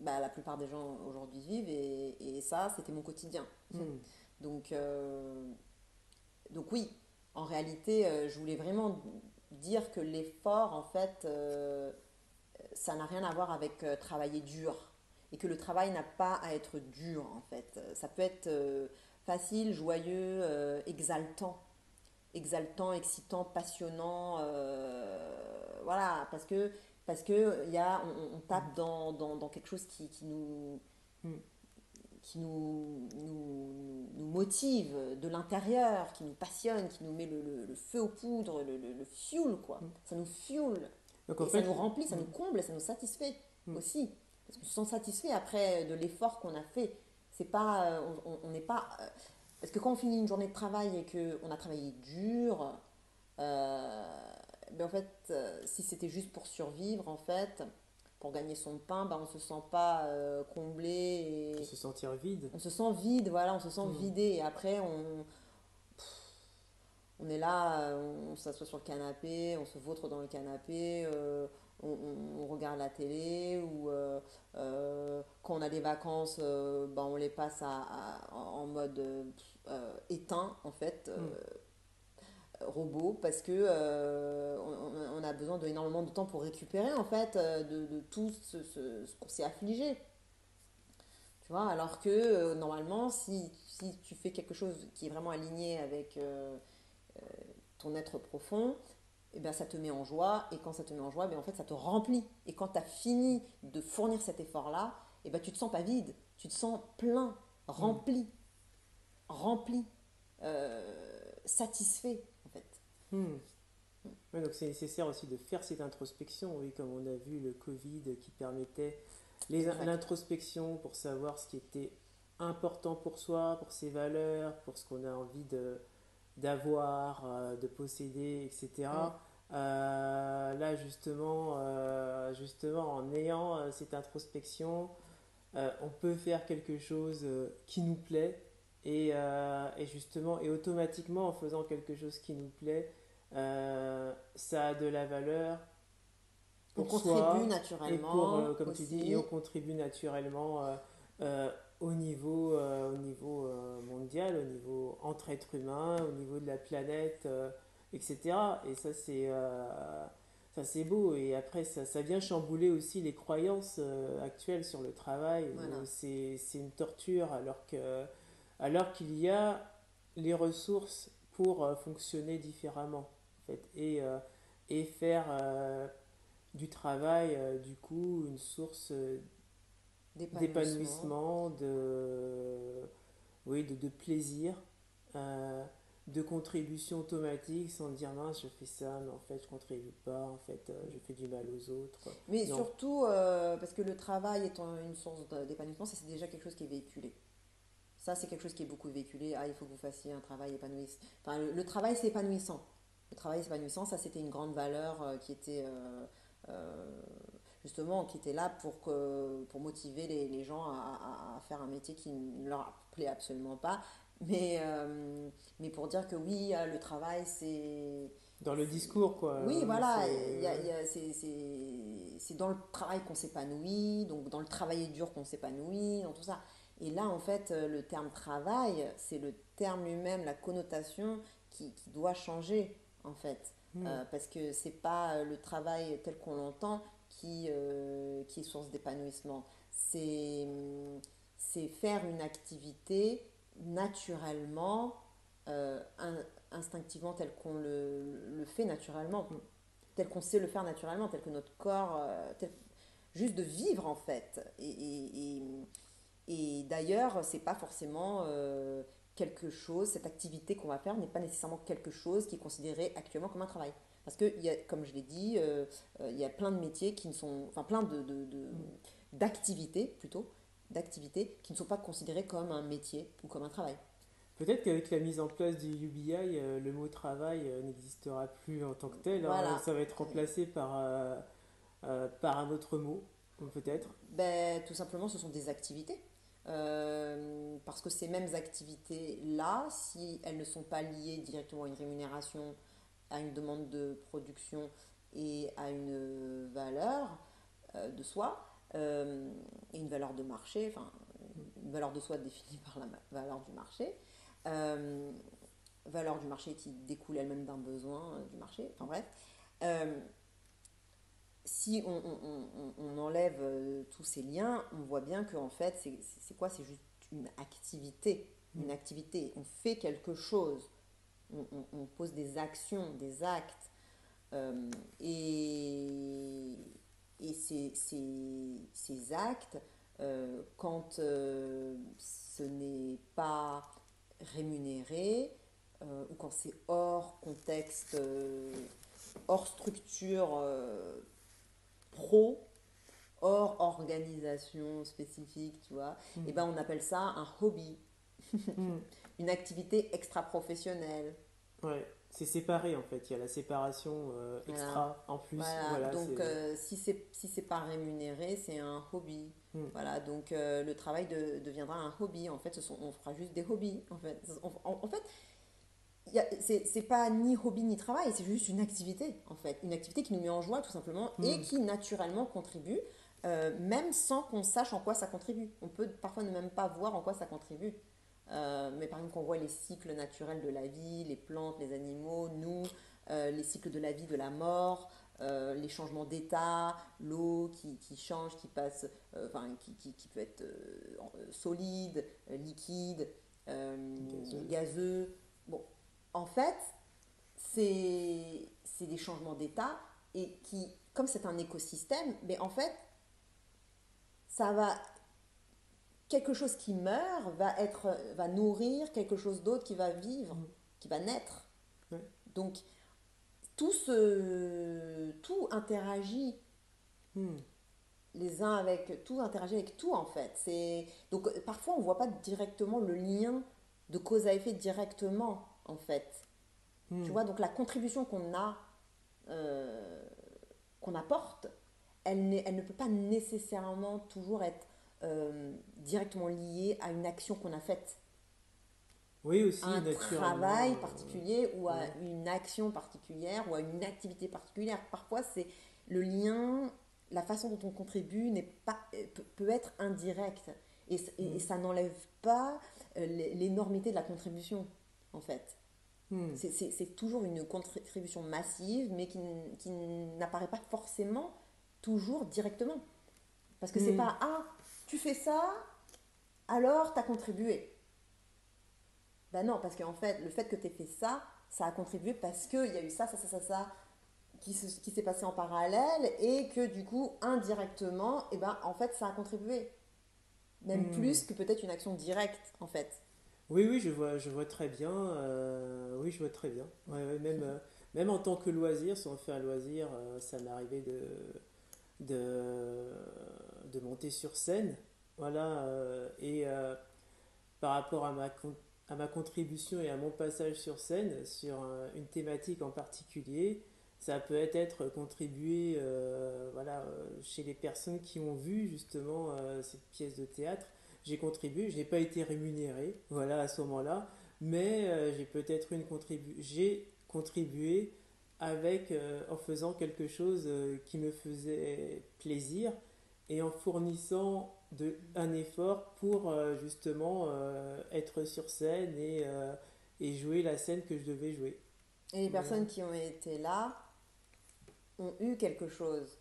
la plupart des gens aujourd'hui vivent, et ça, c'était mon quotidien. Hmm. Donc, donc oui, en réalité, je voulais vraiment dire que l'effort, en fait, ça n'a rien à voir avec travailler dur. Et que le travail n'a pas à être dur, en fait. Ça peut être facile, joyeux, excitant, passionnant. Voilà, parce que y a, on tape dans quelque chose qui nous, Hmm. qui nous motive de l'intérieur, qui nous passionne, qui nous met le feu aux poudres, le fuel, quoi. Ça nous fuel. Donc en Et ça fait, nous remplit, ça nous comble, ça nous satisfait mm, aussi. Parce qu'on se sent satisfait après de l'effort qu'on a fait. C'est pas, on n'est pas. Parce que quand on finit une journée de travail et qu'on a travaillé dur, ben en fait, si c'était juste pour survivre, en fait, pour gagner son pain, ben on se sent pas comblé de et se sentir vide. on se sent vide, voilà, on se sent Mm. vidé. Et après, on est là, on s'assoit sur le canapé, on se vautre dans le canapé, on regarde la télé ou quand on a des vacances, ben on les passe en mode éteint en fait, Mm. robot, parce que on a besoin d'énormément de temps pour récupérer en fait de tout ce qu'on s'est affligé. Tu vois, alors que normalement, si tu fais quelque chose qui est vraiment aligné avec ton être profond, eh bien, ça te met en joie. Et quand ça te met en joie, bien, en fait, ça te remplit. Et quand tu as fini de fournir cet effort-là, eh bien, tu te sens pas vide. Tu te sens plein, Mm. rempli, rempli, satisfait, en fait. Mm. Ouais, donc c'est nécessaire aussi de faire cette introspection, oui, comme on a vu le Covid qui permettait Exact. l'introspection pour savoir ce qui était important pour soi, pour ses valeurs, pour ce qu'on a envie d'avoir, de posséder, Mm. etc. Là, justement, en ayant cette introspection, on peut faire quelque chose qui nous plaît et justement, et automatiquement, en faisant quelque chose qui nous plaît, ça a de la valeur On pour contribue soi et pour, naturellement comme tu dis, et on aussi. contribue naturellement au niveau mondial, au niveau entre êtres humains, au niveau de la planète, etc. Et ça c'est beau. Et après, ça vient chambouler aussi les croyances actuelles sur le travail, où Voilà. c'est une torture alors qu'il y a les ressources pour fonctionner différemment, en fait, et faire du travail, du coup, une source D'épanouissement. d'épanouissement, oui, de plaisir, euh, de contribution automatique sans dire mince, je fais ça, mais en fait, je contribue pas, en fait, je fais du mal aux autres. Mais Non. surtout, parce que le travail étant une source d'épanouissement, ça c'est déjà quelque chose qui est véhiculé. Ça, c'est quelque chose qui est beaucoup véhiculé. Ah, il faut que vous fassiez un travail épanouissant. Enfin, le travail, c'est épanouissant. Le travail, c'est épanouissant. Ça, c'était une grande valeur qui était euh, justement qui était là pour motiver les gens à faire un métier qui ne leur plaît absolument pas. Mais, euh, mais pour dire que oui, le travail, Dans le discours, quoi. oui, Oui, voilà, c'est. c'est dans le travail qu'on s'épanouit, donc dans le travail dur qu'on s'épanouit, dans tout ça. Et là, en fait, le terme travail, c'est le terme lui-même, la connotation qui doit changer, en fait. Hmm. Parce que c'est pas le travail tel qu'on l'entend qui est source d'épanouissement. C'est faire une activité naturellement, instinctivement, tel qu'on le fait naturellement, tel qu'on sait le faire naturellement, tel que notre corps, juste de vivre en fait. Et d'ailleurs, c'est pas forcément quelque chose, cette activité qu'on va faire n'est pas nécessairement quelque chose qui est considéré actuellement comme un travail. Parce que, comme je l'ai dit, il y a plein de métiers qui ne sont, enfin plein d'activités plutôt, d'activités qui ne sont pas considérées comme un métier ou comme un travail. Peut-être qu'avec la mise en place du UBI, le mot travail n'existera plus en tant que tel, hein. Voilà. Ça va être remplacé par un autre mot, peut-être. Ben, tout simplement, ce sont des activités. Parce que ces mêmes activités-là, si elles ne sont pas liées directement à une rémunération, à une demande de production et à une valeur de soi, et une valeur de marché, enfin une valeur de soi définie par la valeur du marché, euh, valeur du marché qui découle elle-même d'un besoin du marché, enfin bref, euh, si on enlève tous ces liens, on voit bien que en fait, c'est quoi? C'est juste une activité. Une Hmm. activité. On fait quelque chose. On pose des actions, des actes. Euh, et et ces actes quand ce n'est pas rémunéré ou quand c'est hors contexte, hors structure pro, hors organisation spécifique, tu vois, et ben on appelle ça un hobby, Hmm. une activité extra-professionnelle. Ouais, c'est séparé en fait. Il y a la séparation Voilà. extra en plus. Voilà, Voilà, donc c'est. si c'est pas rémunéré, c'est un hobby. Hmm. Voilà, donc le travail deviendra un hobby. En fait, on fera juste des hobbies. En fait, en fait c'est pas ni hobby ni travail, c'est juste une activité. En fait, une activité qui nous met en joie tout simplement et Hmm. qui naturellement contribue, même sans qu'on sache en quoi ça contribue. On peut parfois ne même pas voir en quoi ça contribue. Mais par exemple, qu'on voit les cycles naturels de la vie, les plantes, les animaux, nous, les cycles de la vie, de la mort, les changements d'état, l'eau qui change, qui passe, enfin, qui peut être solide, liquide, Gazeuse. gazeux. Bon, en fait, c'est des changements d'état et qui, comme c'est un écosystème, mais en fait, ça va quelque chose qui meurt va nourrir quelque chose d'autre qui va vivre, Hmm. qui va naître. Ouais. Donc tout interagit Hmm. tout interagit avec tout en fait. Donc parfois on voit pas directement le lien de cause à effet directement en fait. Tu Hmm. vois, donc la contribution euh, qu'on apporte, elle ne peut pas nécessairement toujours être directement liée à une action qu'on a faite, Oui, à aussi, un naturellement. travail particulier ou à Ouais. une action particulière ou à une activité particulière. Parfois, c'est le lien, la façon dont on contribue n'est pas, peut être indirecte et Hmm. ça n'enlève pas l'énormité de la contribution en fait. Hmm. C'est toujours une contribution massive mais qui n'apparaît pas forcément toujours directement. Parce que c'est Hmm. pas ah, tu fais ça, alors tu as contribué. Ben non, parce qu'en fait, le fait que tu aies fait ça, ça a contribué parce qu'il y a eu ça qui s'est passé en parallèle et que du coup, indirectement, et ben, en fait, ça a contribué. Même Hmm. plus que peut-être une action directe, en fait. Oui, oui, je vois très bien. Oui, je vois très bien. Ouais, ouais, même, même en tant que loisir, si on fait un loisir, ça m'est arrivé de, de monter sur scène. Voilà. Par rapport à ma contribution et à mon passage sur scène, sur une thématique en particulier, ça peut être contribué voilà, chez les personnes qui ont vu justement cette pièce de théâtre. J'ai contribué, je n'ai pas été rémunéré voilà, à ce moment-là, mais j'ai contribué avec, en faisant quelque chose qui me faisait plaisir et en fournissant un effort pour justement être sur scène et jouer la scène que je devais jouer. Et les Voilà. personnes qui ont été là ont eu quelque chose.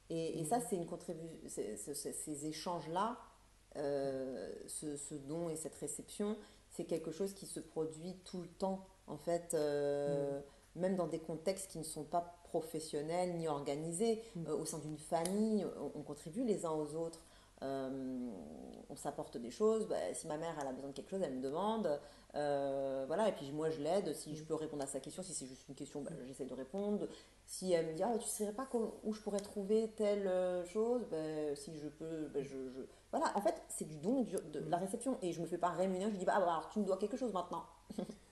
Et ça, Mhm. c'est une contribution. Ces échanges-là, ce don et cette réception, c'est quelque chose qui se produit tout le temps, en fait, Mhm. même dans des contextes qui ne sont pas professionnels ni organisés. Au sein d'une famille, on contribue les uns aux autres. On s'apporte des choses. Bah, si ma mère elle a besoin de quelque chose, elle me demande. Voilà, et puis moi je l'aide. Si je Mhm. peux répondre à sa question, si c'est juste une question, bah, j'essaie de répondre. Si elle me dit, ah, tu ne saurais pas où je pourrais trouver telle chose, ben, si je peux, ben, Voilà, en fait, c'est du don, de la Mhm. réception. Et je ne me fais pas rémunérer, je dis, bah, ah, bah, alors tu me dois quelque chose maintenant.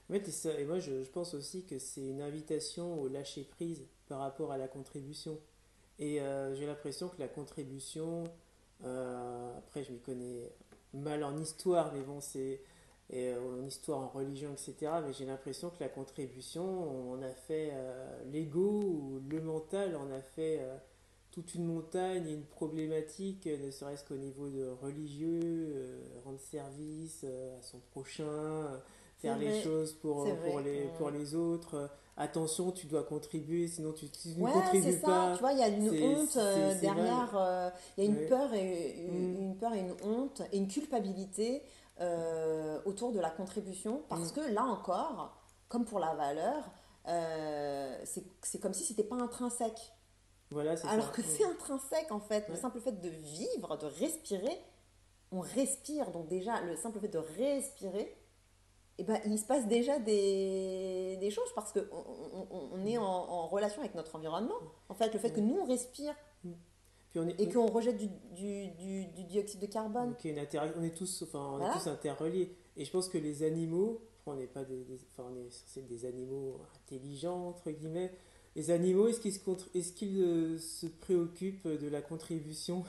Ouais, et et moi je pense aussi que c'est une invitation au lâcher prise par rapport à la contribution. Et j'ai l'impression que la contribution, après je m'y connais mal en histoire, mais bon, en histoire, en religion, etc. Mais j'ai l'impression que la contribution, on a fait l'ego ou le mental, on a fait toute une montagne et une problématique, ne serait-ce qu'au niveau de religieux, rendre service à son prochain, C'est faire les vrai, choses c'est vrai. pour les autres. Attention, tu dois contribuer, sinon si tu ne Ouais, c'est contribues ça. Tu pas, vois, il y a une honte c'est mal. derrière. Il y a Ouais. Mm, une peur et une honte et une culpabilité autour de la contribution parce mm. que là encore, comme pour la valeur, c'est comme si c'était pas intrinsèque. Voilà, c'est Alors ça. que Mm. c'est intrinsèque en fait. Le Ouais. simple fait de vivre, de respirer, on respire, donc déjà, le simple fait de respirer, eh ben, il se passe déjà des choses parce qu'on on est en relation avec notre environnement. En fait, le fait que Ouais. nous, on respire Puis et qu'on rejette du dioxyde de carbone. donc il y a une enfin, on est Voilà. tous interreliés. Et je pense que les animaux, on n'est pas enfin, on est censé être des animaux intelligents, entre guillemets. Les animaux, est-ce qu'ils se préoccupent de la contribution?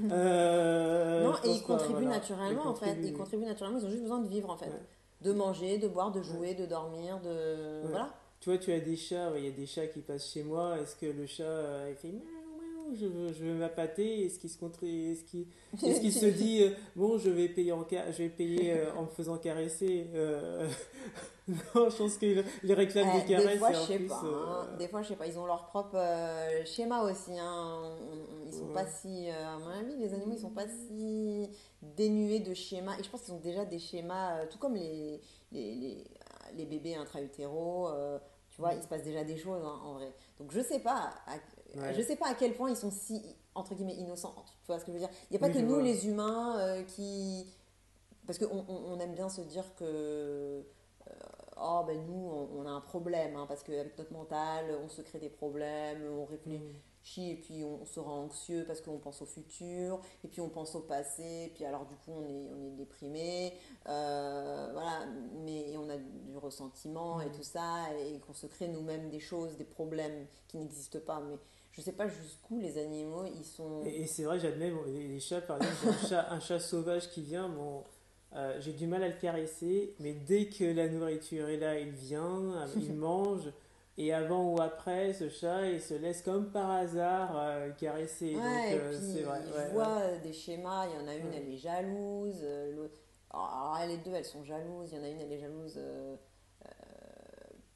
Non, Je et pense ils pas, contribuent voilà. Ils naturellement, en fait. Ils contribuent, oui. contribuent naturellement, ils ont juste besoin de vivre, en fait. Ouais, De manger, de boire, de ouais, jouer, de dormir, de... ouais. Voilà. Tu vois, tu as des chats, ouais, il y a des chats qui passent chez moi. Est-ce que le chat, il fait miaou, miaou, je veux m'appâter? Est-ce qu'il se dit, bon, je vais payer en me faisant caresser? Non, je pense qu'il réclame des Des caresses fois, et je en sais plus, pas, hein. Des fois, je sais pas. Ils ont leur propre schéma aussi, hein. Ils sont pas ouais. si... à mon avis, les animaux, ils sont pas si dénués de schémas. Et je pense qu'ils ont déjà des schémas, tout comme les, les, les bébés intra-utéraux. Tu vois, il se passe déjà des choses, hein, en vrai. Donc, je Ouais. sais pas à quel point ils sont si, entre guillemets, innocents. Tu vois ce que je veux dire? Il n'y a pas Oui, que je nous, vois. les humains, qui... Parce qu'on aime bien se dire que oh ben nous on a un problème, hein, parce qu'avec notre mental on se crée des problèmes, on Hmm. réfléchit et puis on se rend anxieux parce qu'on pense au futur et puis on pense au passé et puis alors du coup on est déprimé, voilà, mais on a du ressentiment et Hmm. tout ça et qu'on se crée nous-mêmes des choses, des problèmes qui n'existent pas, mais je sais pas jusqu'où les animaux ils sont... Et c'est vrai, j'admets, bon, les chats, par exemple, j'ai un chat sauvage qui vient, bon, j'ai du mal à le caresser, mais dès que la nourriture est là, il vient, il mange, et avant ou après, ce chat, il se laisse comme par hasard caresser, donc Ouais, et c'est vrai, puis je ouais, ouais, vois des schémas, il y en a une, ouais. elle est jalouse, l'autre... Alors, les deux, elles sont jalouses, il y en a une, elle est jalouse,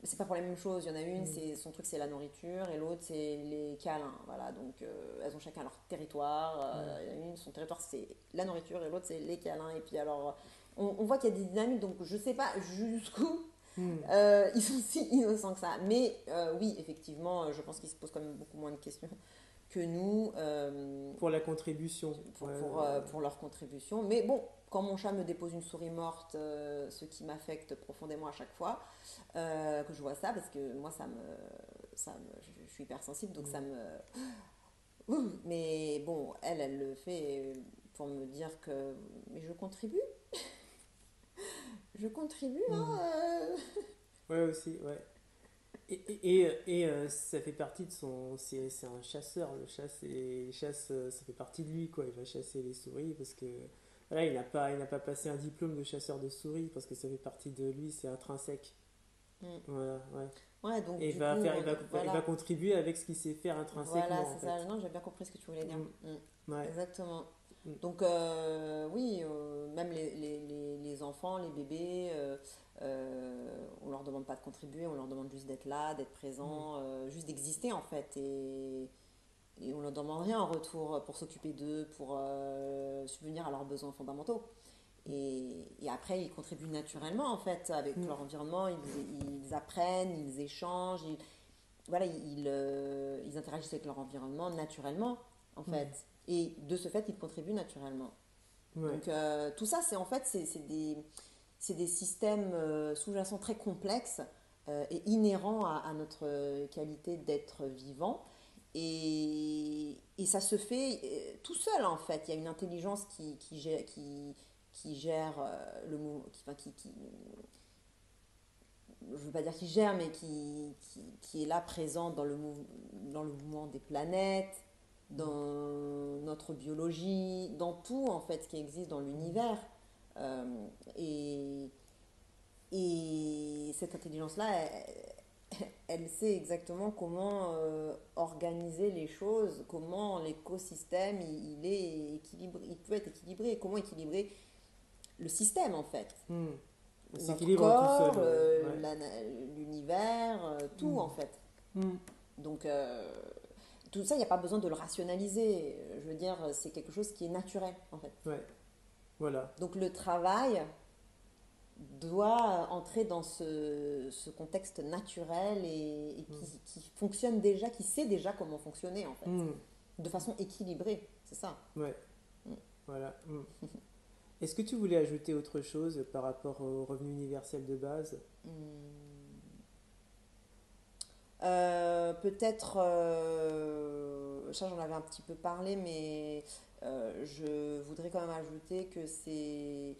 c'est pas pour les mêmes choses, il y en a une, Hmm. c'est son truc c'est la nourriture, et l'autre c'est les câlins, voilà, donc elles ont chacun leur territoire, Hmm. il y en a une, son territoire c'est la nourriture, et l'autre c'est les câlins, et puis alors, on voit qu'il y a des dynamiques, donc je sais pas jusqu'où Hmm. ils sont si innocents que ça, mais oui, effectivement, je pense qu'ils se posent quand même beaucoup moins de questions que nous Pour la contribution, ouais, pour leur contribution. Mais bon, quand mon chat me dépose une souris morte, ce qui m'affecte profondément à chaque fois que je vois ça, parce que moi, je suis hypersensible, donc ça hmm. me... Ouh. Mais bon, elle le fait pour me dire que... Mais je contribue, Hmm. hein. Ouais, aussi, ouais. Ça fait partie de son. C'est un chasseur, le chasse, il chasse, ça fait partie de lui, quoi. Il va chasser les souris parce que. Voilà, il n'a pas passé un diplôme de chasseur de souris parce que ça fait partie de lui, c'est intrinsèque. Mm. Voilà, ouais. Ouais, donc Et du coup, il va voilà. contribuer avec ce qu'il sait faire Voilà, intrinsèquement, en c'est ça. fait. Non, j'ai bien compris ce que tu voulais dire. Mm, Mm. ouais. Exactement. Mm, Donc, oui, même les enfants, les bébés, on leur demande pas de contribuer, on leur demande juste d'être là, d'être mm, présent, juste d'exister en fait. Et on leur demande rien en retour pour s'occuper d'eux, pour subvenir à leurs besoins fondamentaux. Et après, ils contribuent naturellement en fait avec mm, leur environnement, ils apprennent, ils échangent, voilà, ils interagissent avec leur environnement naturellement, en mm. fait. Et de ce fait, ils contribuent naturellement. Ouais. Donc, tout ça, c'est des systèmes sous-jacents très complexes et inhérents à notre qualité d'être vivant. Et ça se fait tout seul, en fait. Il y a une intelligence qui gère le mouvement, je ne veux pas dire qui gère, mais qui est là présente dans le mouvement des planètes, dans notre biologie, dans tout en fait ce qui existe dans l'univers. Euh, et, et cette intelligence-là, elle sait exactement comment organiser les choses, comment l'écosystème il est équilibré, il peut être équilibré, comment équilibrer le système en fait. Mm. Il Notre s'équilibre tout seul, corps, ouais. Ouais. l'univers, tout Mm, en fait. mm. Donc tout ça, il n'y a pas besoin de le rationaliser. Je veux dire, c'est quelque chose qui est naturel en fait. Ouais. Voilà. Donc le travail doit entrer dans ce contexte naturel et Mm, qui fonctionne déjà, qui sait déjà comment fonctionner en fait. mm. De façon équilibrée, c'est ça. Ouais. Voilà. Mm. Est-ce que tu voulais ajouter autre chose par rapport au revenu universel de base? Hmm. Peut-être, ça j'en avais un petit peu parlé, mais je voudrais quand même ajouter que c'est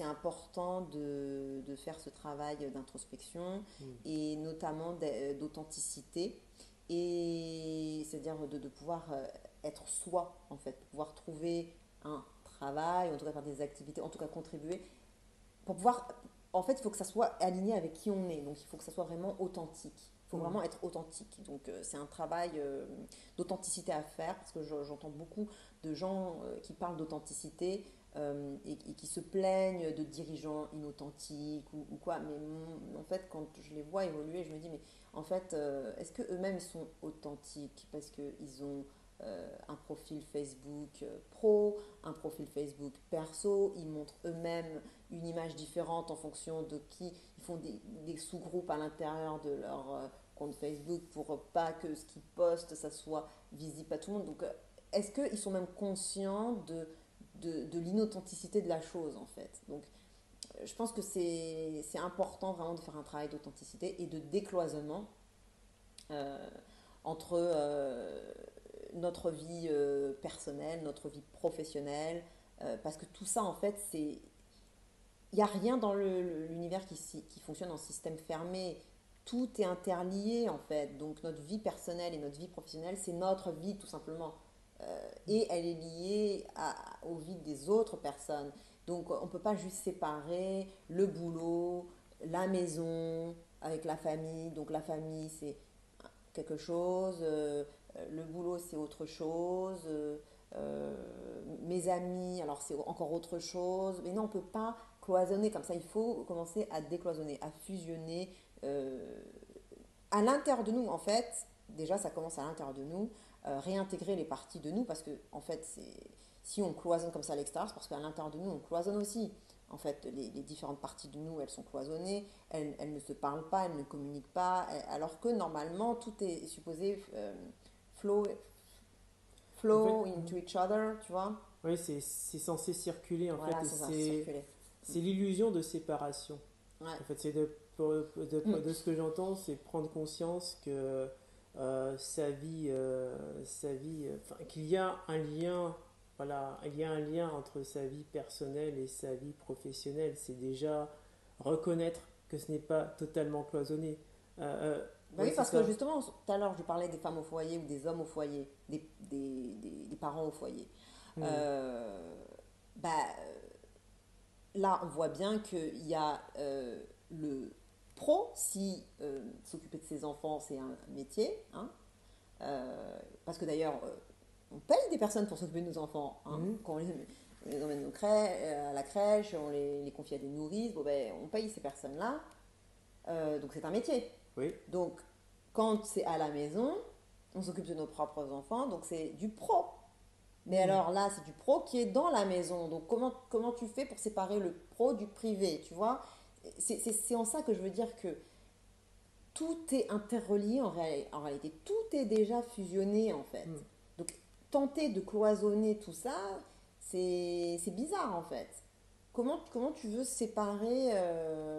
important de faire ce travail d'introspection Hmm. et notamment d'authenticité et c'est-à-dire de pouvoir être soi en fait, pouvoir trouver un travail, en tout cas faire des activités, en tout cas contribuer pour pouvoir. En fait, il faut que ça soit aligné avec qui on est. Donc, il faut que ça soit vraiment authentique. Il faut Hmm. vraiment être authentique. Donc, c'est un travail d'authenticité à faire parce que j'entends beaucoup de gens qui parlent d'authenticité et qui se plaignent de dirigeants inauthentiques ou quoi. Mais en fait, quand je les vois évoluer, je me dis, mais en fait, est-ce qu'eux-mêmes ils sont authentiques parce qu'ils ont un profil Facebook pro, un profil Facebook perso, ils montrent eux-mêmes une image différente en fonction de qui. Ils font des sous-groupes à l'intérieur de leur compte Facebook pour pas que ce qu'ils postent, ça soit visible à tout le monde. Donc, est-ce qu'ils sont même conscients de l'inauthenticité de la chose, en fait? Donc, je pense que c'est important vraiment de faire un travail d'authenticité et de décloisonnement euh, entre notre vie personnelle, notre vie professionnelle, parce que tout ça, en fait, c'est il n'y a rien dans l'univers qui fonctionne en système fermé. Tout est interlié en fait. Donc notre vie personnelle et notre vie professionnelle, c'est notre vie tout simplement. Et elle est liée aux vies des autres personnes. Donc on ne peut pas juste séparer le boulot, la maison avec la famille. Donc la famille, c'est quelque chose, le boulot c'est autre chose, mes amis alors c'est encore autre chose. Mais non, on ne peut pas cloisonner comme ça, il faut commencer à décloisonner, à fusionner à l'intérieur de nous en fait. Déjà ça commence à l'intérieur de nous, réintégrer les parties de nous parce que en fait si on cloisonne comme ça à l'extérieur, c'est parce qu'à l'intérieur de nous on cloisonne aussi. En fait, les différentes parties de nous, elles sont cloisonnées, elles ne se parlent pas, elles ne communiquent pas, alors que normalement, tout est supposé flow, En fait, flow into each other, tu vois. oui, c'est censé circuler en fait, Voilà, et c'est ça, circuler. c'est l'illusion de séparation. Ouais. En fait, c'est Mm. de ce que j'entends, c'est prendre conscience que enfin, qu'il y a un lien, voilà, il y a un lien entre sa vie personnelle et sa vie professionnelle. C'est déjà reconnaître que ce n'est pas totalement cloisonné. Bah Ouais, oui, c'est parce que ça. justement, tout à l'heure, je parlais des femmes au foyer ou des hommes au foyer, des parents au foyer. Hmm. Euh, bah, là, on voit bien qu'il y a le pro, si s'occuper de ses enfants, c'est un métier, hein, parce que d'ailleurs, on paye des personnes pour s'occuper de nos enfants. Hein. Hmm. Quand on les emmène à la crèche, on les confie à des nourrices, bon, ben, on paye ces personnes-là. Donc c'est un métier. Oui. Donc quand c'est à la maison, on s'occupe de nos propres enfants, donc c'est du pro. Mais Hmm. alors là, c'est du pro qui est dans la maison. Donc comment tu fais pour séparer le pro du privé, tu vois? C'est en ça que je veux dire que tout est interrelié en réalité. Tout est déjà fusionné en fait. Hmm. Donc tenter de cloisonner tout ça, c'est bizarre en fait. Comment tu veux séparer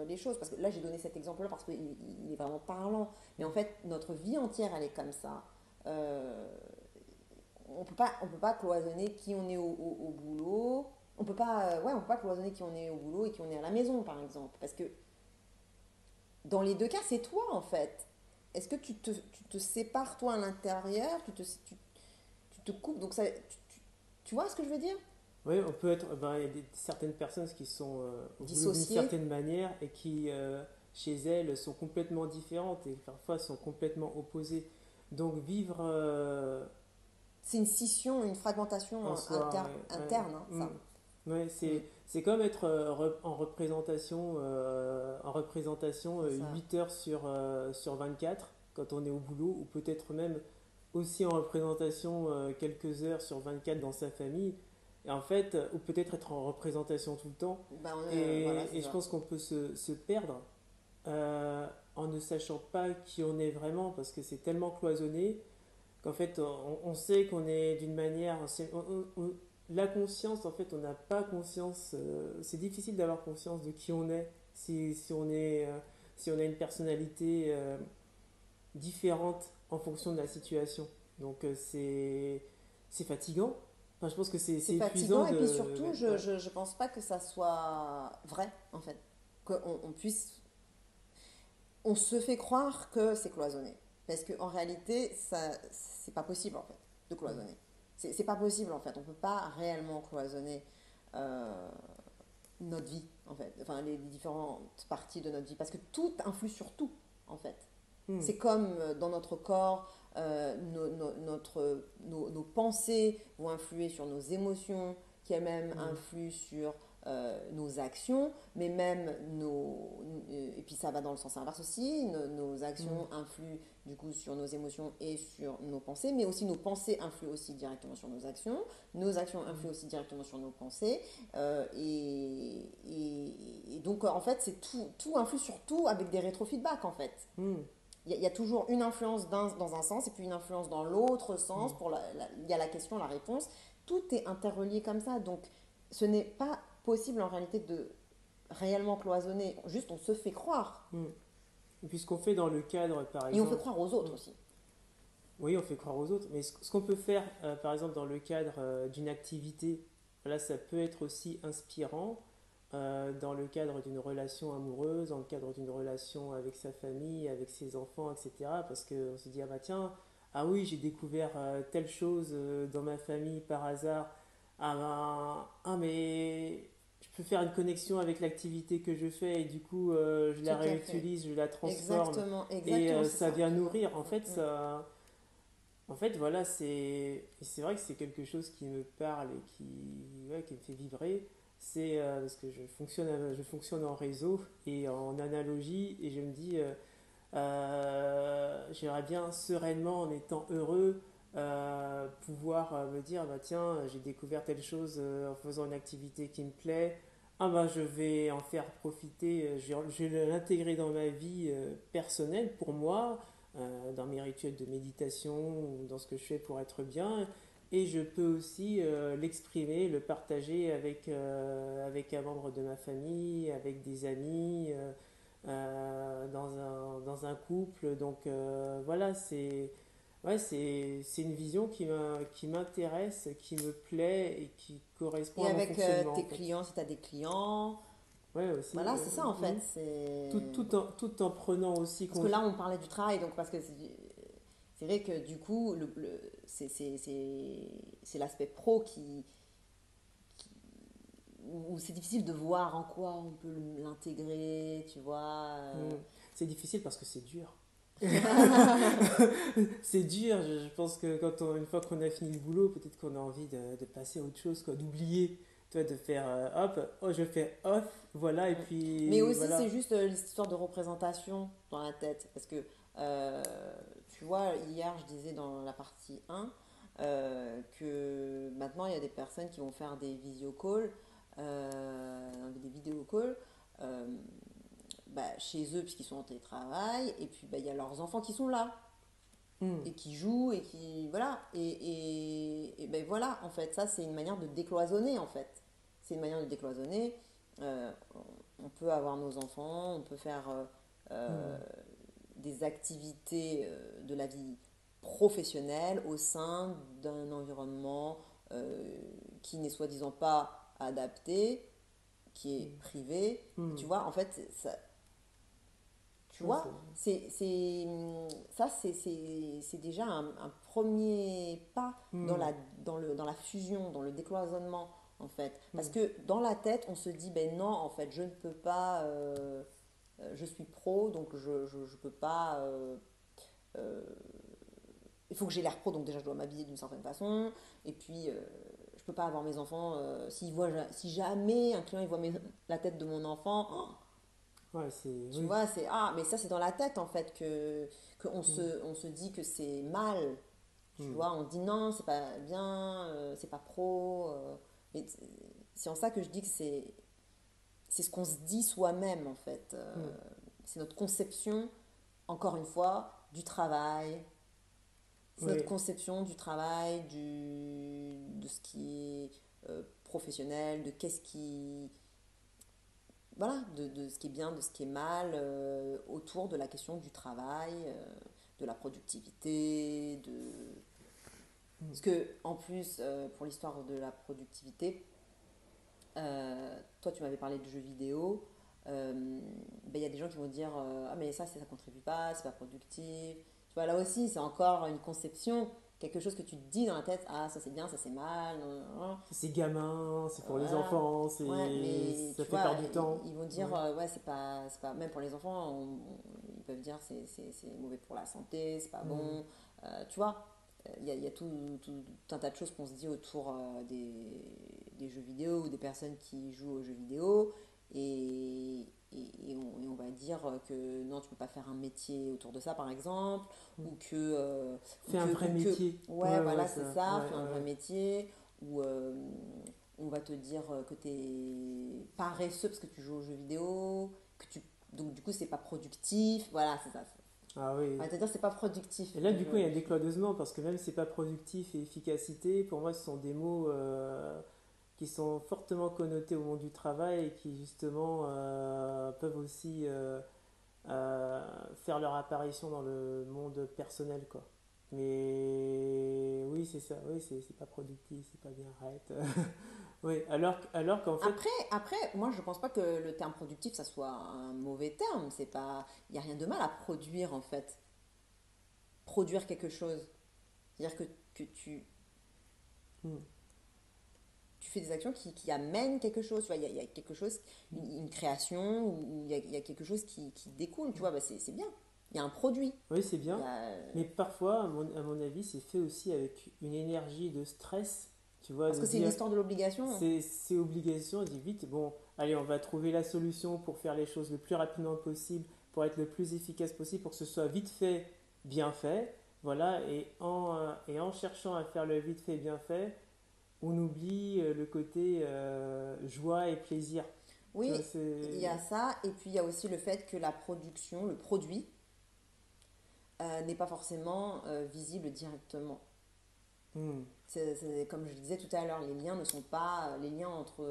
les choses? Parce que là, j'ai donné cet exemple-là parce qu'il il est vraiment parlant. Mais en fait, notre vie entière, elle est comme ça. Euh, on peut pas cloisonner qui on est au boulot. On peut pas, ouais, on peut pas cloisonner qui on est au boulot et qui on est à la maison, par exemple. Parce que dans les deux cas, c'est toi, en fait. Est-ce que tu te sépares, toi, à l'intérieur, tu te coupes, donc ça, tu vois ce que je veux dire? Oui, on peut être. Ben, il y a certaines personnes qui sont au boulot d'une Dissocier. certaine manière et qui, chez elles, sont complètement différentes et parfois sont complètement opposées. Donc vivre C'est une scission, une fragmentation en soi, ouais, ouais. interne, hein, ça. Ouais, Mm, c'est comme être en représentation c'est ça. 8 heures sur 24 quand on est au boulot, ou peut-être même aussi en représentation quelques heures sur 24 dans sa famille. Et en fait, ou peut-être être en représentation tout le temps. Ben, voilà, c'est Et je ça. pense qu'on peut se perdre en ne sachant pas qui on est vraiment, parce que c'est tellement cloisonné qu'en fait, on sait qu'on est d'une manière, la conscience, en fait, on n'a pas conscience. C'est difficile d'avoir conscience de qui on est si on est, si on a une personnalité différente en fonction de la situation. Donc c'est fatigant. Enfin, je pense que C'est c'est épuisant fatigant et puis de. surtout, Ouais. je pense pas que ça soit vrai en fait. Qu'on puisse. On se fait croire que c'est cloisonné. Parce qu'en réalité, ça, c'est pas possible en fait de Mm. cloisonner. C'est pas possible en fait. On peut pas réellement cloisonner euh, notre vie en fait. Enfin, les différentes parties de notre vie. Parce que tout influe sur tout en fait. Mm. C'est comme dans notre corps, nos pensées vont influer sur nos émotions, qui elles-mêmes Mm. influent sur nos actions, mais même et puis ça va dans le sens inverse aussi, nos Mm. actions influent du coup sur nos émotions et sur nos pensées, mais aussi nos pensées influent aussi directement sur nos actions influent aussi directement sur nos pensées, et donc en fait c'est tout influe sur tout avec des rétrofeedbacks en fait. Mm. Il y a toujours une influence dans un sens et puis une influence dans l'autre sens. Mm. Il y a la question, la réponse. Tout est interrelié comme ça. Donc, ce n'est pas possible en réalité de réellement cloisonner. Juste, on se fait croire. Mm. Et puis ce qu'on fait dans le cadre, par Et on fait exemple. croire aux Mm. autres aussi. Oui, on fait croire aux autres, mais ce qu'on peut faire, par exemple, dans le cadre d'une activité, là, ça peut être aussi inspirant dans le cadre d'une relation amoureuse, dans le cadre d'une relation avec sa famille, avec ses enfants, etc. Parce qu'on se dit, ah bah tiens, ah oui, j'ai découvert telle chose dans ma famille par hasard. Ah bah, ah mais je peux faire une connexion avec l'activité que je fais et du coup, je la Tout à fait. réutilise, je la transforme Exactement, et exactement, c'est ça ça. vient Mm, nourrir. En fait, mm, mm. ça. En fait, voilà, c'est vrai que c'est quelque chose qui me parle et ouais, qui me fait vibrer. C'est parce que je fonctionne en réseau et en analogie et je me dis, j'aimerais bien sereinement, en étant heureux, pouvoir me dire, bah tiens, j'ai découvert telle chose en faisant une activité qui me plaît. Ah bah je vais en faire profiter, je vais l'intégrer dans ma vie personnelle pour moi, dans mes rituels de méditation ou dans ce que je fais pour être bien. Et je peux aussi l'exprimer, le partager avec un membre de ma famille, avec des amis, dans un couple. Donc voilà, c'est une vision qui m'intéresse, qui me plaît et qui correspond Et à mon avec fonctionnement en tes fait. clients, si tu as des clients, Ouais, aussi. voilà, c'est ça en fait. Mm. C'est... Tout en prenant aussi Parce que là, on parlait du travail, donc parce que c'est vrai que du coup, c'est l'aspect pro où c'est difficile de voir en quoi on peut l'intégrer, tu vois. Mm. C'est difficile parce que c'est dur. C'est dur, je pense que une fois qu'on a fini le boulot, peut-être qu'on a envie de passer à autre chose, quoi, d'oublier, toi, de faire hop, oh, je fais off, voilà, et Mais puis aussi, c'est voilà. juste l'histoire de représentation dans la tête. Parce que, euh, tu vois, hier, je disais dans la partie 1 que maintenant, il y a des personnes qui vont faire des visio-calls, des vidéo-calls, euh, bah, chez eux, puisqu'ils sont en télétravail. Et puis, bah, il y a leurs enfants qui sont là Mm. et qui jouent et qui voilà et ben voilà en fait ça c'est une manière de décloisonner en fait c'est une manière de décloisonner. Euh, on peut avoir nos enfants, on peut faire euh, Mm. des activités de la vie professionnelle au sein d'un environnement qui n'est soi-disant pas adapté, qui est privé. Tu Mm. vois, en fait, ça, tu Ouais, vois, ça, c'est déjà un premier pas mm. dans la fusion, dans le décloisonnement, en fait. Parce Mm. que dans la tête, on se dit, ben non, en fait, je ne peux pas, je suis pro, donc je peux pas, euh, il faut que j'ai l'air pro, donc déjà, je dois m'habiller d'une certaine façon. Et puis, je peux pas avoir mes enfants, si jamais un client, il voit la tête de mon enfant, oh, Ouais, tu oui. vois, c'est ah, mais ça c'est dans la tête en fait que Mm. on se dit que c'est mal. Tu Mm. vois, on dit non, c'est pas bien, c'est pas pro. Mais c'est en ça que je dis que c'est ce qu'on se dit soi-même en fait. Mm. C'est notre conception, encore une fois, du travail. C'est notre Oui. conception du travail, de ce qui est professionnelle, de qu'est-ce qui, voilà, de ce qui est bien, de ce qui est mal, autour de la question du travail, de la productivité, parce que en plus, pour l'histoire de la productivité, toi tu m'avais parlé de jeux vidéo. Ben, il y a des gens qui vont dire ah mais ça contribue pas, c'est pas productif. Tu vois, là aussi c'est encore une conception, quelque chose que tu te dis dans la tête, ah ça c'est bien, ça c'est mal, C'est gamin, c'est pour les voilà. enfants, Ouais, mais ça tu fait vois, perdre du temps. ils vont dire, Ouais. ouais, c'est pas, même pour les enfants, ils peuvent dire c'est mauvais pour la santé, c'est pas Hmm. bon. Tu vois, il y a tout un tas de choses qu'on se dit autour des jeux vidéo ou des personnes qui jouent aux jeux vidéo. Et on va dire que non, tu peux pas faire un métier autour de ça, par exemple, Hmm. ou que, euh, Fais un vrai métier. ouais, Ouais, ouais, voilà, c'est ça. ça, Ouais, fais un vrai ouais. métier, ou on va te dire que tu es paresseux parce que tu joues aux jeux vidéo, donc du coup c'est pas productif, voilà, c'est ça. Ah On oui. va te dire c'est pas productif. Et là, du coup, il y a des cloisonnements parce que même si c'est pas productif et efficacité, pour moi, ce sont des mots qui sont fortement connotés au monde du travail et qui, justement, peuvent aussi faire leur apparition dans le monde personnel, quoi. Mais oui, c'est ça. Oui, c'est pas productif, c'est pas bien, arrête. Oui, alors qu'en fait, Après, moi je pense pas que le terme productif ça soit un mauvais terme, c'est pas, il y a rien de mal à produire en fait, produire quelque chose. C'est-à-dire que hmm, tu fais des actions qui amènent quelque chose, tu vois, il y a quelque chose, une création, ou il y a quelque chose qui découle, tu vois, bah c'est bien. Il y a un produit. oui, c'est Il y bien. a, Mais parfois, à mon avis, c'est fait aussi avec une énergie de stress, tu vois, parce de que c'est dire l'histoire de l'obligation. c'est obligation, on dit vite, bon, allez, on va trouver la solution pour faire les choses le plus rapidement possible, pour être le plus efficace possible, pour que ce soit vite fait, bien fait. Voilà, et en cherchant à faire le vite fait, bien fait, on oublie le côté joie et plaisir. Tu vois, Oui, il y a c'est. ça, et puis il y a aussi le fait que la production, le produit, n'est pas forcément visible directement. Hmm. Comme je le disais tout à l'heure, les liens ne sont pas les liens entre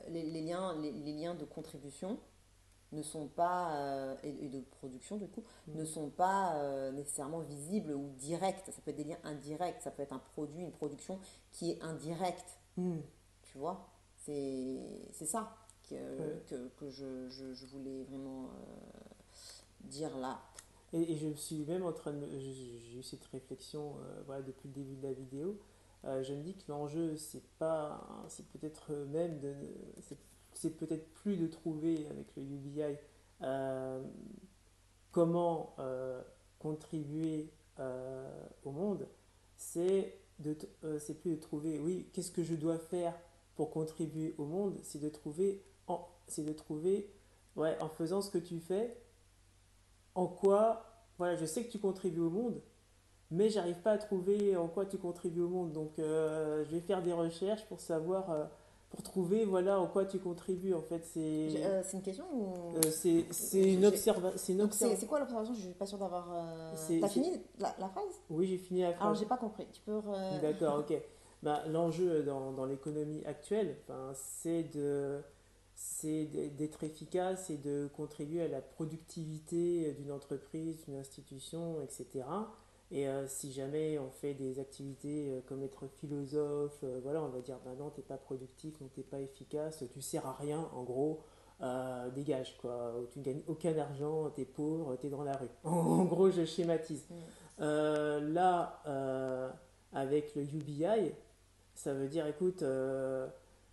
les liens de contribution ne sont pas et de production du coup ne Hmm. sont pas nécessairement visibles ou directs. Ça peut être des liens indirects, ça peut être un produit, une production qui est indirecte, Hmm. tu vois. C'est ça Ouais. que je voulais vraiment dire là. Et je suis même en train de. J'ai eu cette réflexion voilà, depuis le début de la vidéo. Je me dis que l'enjeu, c'est pas. C'est peut-être même de. C'est c'est peut-être plus de trouver avec le UBI euh, comment contribuer au monde. C'est plus de trouver, oui, qu'est-ce que je dois faire pour contribuer au monde. C'est de trouver, ouais, en faisant ce que tu fais, en quoi, voilà, je sais que tu contribues au monde, mais j'arrive pas à trouver en quoi tu contribues au monde. Donc, je vais faire des recherches pour savoir, pour trouver, voilà, en quoi tu contribues. En fait, C'est une question ou c'est une donc observation. c'est quoi l'observation? Je suis pas sûre d'avoir. C'est, T'as c'est- fini la phrase? Oui, j'ai fini la Alors phrase. j'ai pas compris. Tu peux. D'accord, ok. Bah, l'enjeu dans l'économie actuelle, enfin, d'être efficace et de contribuer à la productivité d'une entreprise, d'une institution, etc. Et si jamais on fait des activités comme être philosophe, voilà, on va dire, bah non, t'es pas productif, donc t'es pas efficace, tu sers à rien, en gros, dégage, quoi. Tu ne gagnes aucun argent, t'es pauvre, t'es dans la rue. En gros, je schématise. Hmm. Là, avec le UBI, ça veut dire, écoute,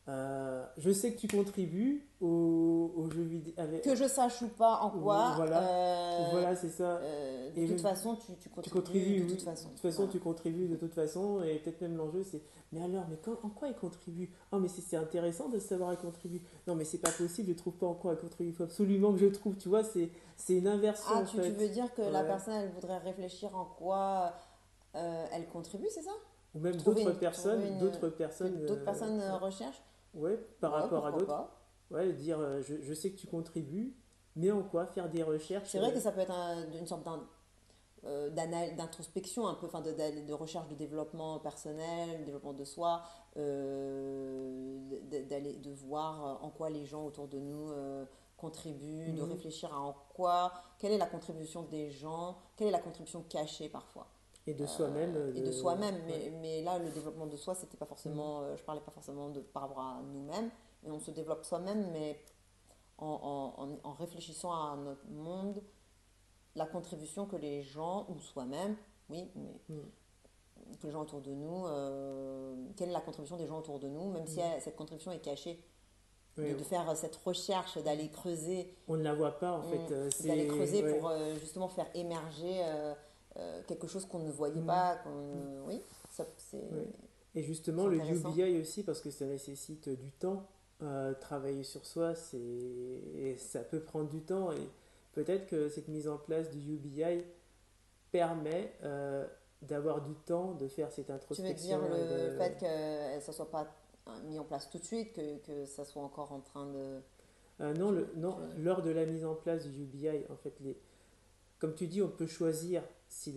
je sais que tu contribues au jeu vidéo. Que je sache ou pas en quoi, Voilà, voilà, c'est ça. de Et toute je- façon, tu tu contribues contribues, de oui. toute façon. De toute façon, Voilà. tu contribues de toute façon. Et peut-être même l'enjeu, c'est, mais alors, en quoi il contribue? Oh, mais c'est intéressant de savoir il contribue. Non, mais c'est pas possible, je trouve pas en quoi il contribue. Il faut absolument que je trouve, tu vois, c'est une inversion Ah, en tu veux fait. dire que la Ouais. personne, elle voudrait réfléchir en quoi elle contribue, c'est ça? Ou même Trouver une, d'autres que personnes, d'autres personnes recherchent? ouais, par Ouais, rapport à pourquoi d'autres. pas. Ouais, dire je sais que tu contribues, mais en quoi faire des recherches C'est vrai que ça peut être une sorte d'introspection un peu, enfin de recherche de développement personnel, développement de soi, de voir en quoi les gens autour de nous contribuent, de Mhm. réfléchir à en quoi, quelle est la contribution des gens, quelle est la contribution cachée parfois. Et de soi-même, Et de soi-même, ouais. mais là le développement de soi c'était pas Mhm. forcément, je parlais pas forcément par rapport à nous-mêmes, mais on se développe soi-même, mais en réfléchissant à notre monde, la contribution que les gens, ou soi-même, oui, mais Mhm. que les gens autour de nous, quelle est la contribution des gens autour de nous, même si Mhm. cette contribution est cachée, Oui, de faire cette recherche, on ne la voit pas en fait. d'aller C'est creuser ouais. pour justement faire émerger quelque chose qu'on ne voyait Mhm. pas, Mhm. oui, c'est Ouais. Et justement, le intéressant. UBI aussi, parce que ça nécessite du temps, travailler sur soi, et ça peut prendre du temps. Et peut-être que cette mise en place du UBI permet d'avoir du temps de faire cette Tu veux dire introspection et le de... fait que ça ne soit pas mis en place tout de suite, que ça soit encore en train de... Non, tu non, veux dire. lors de la mise en place du UBI, en fait, comme tu dis, on peut choisir si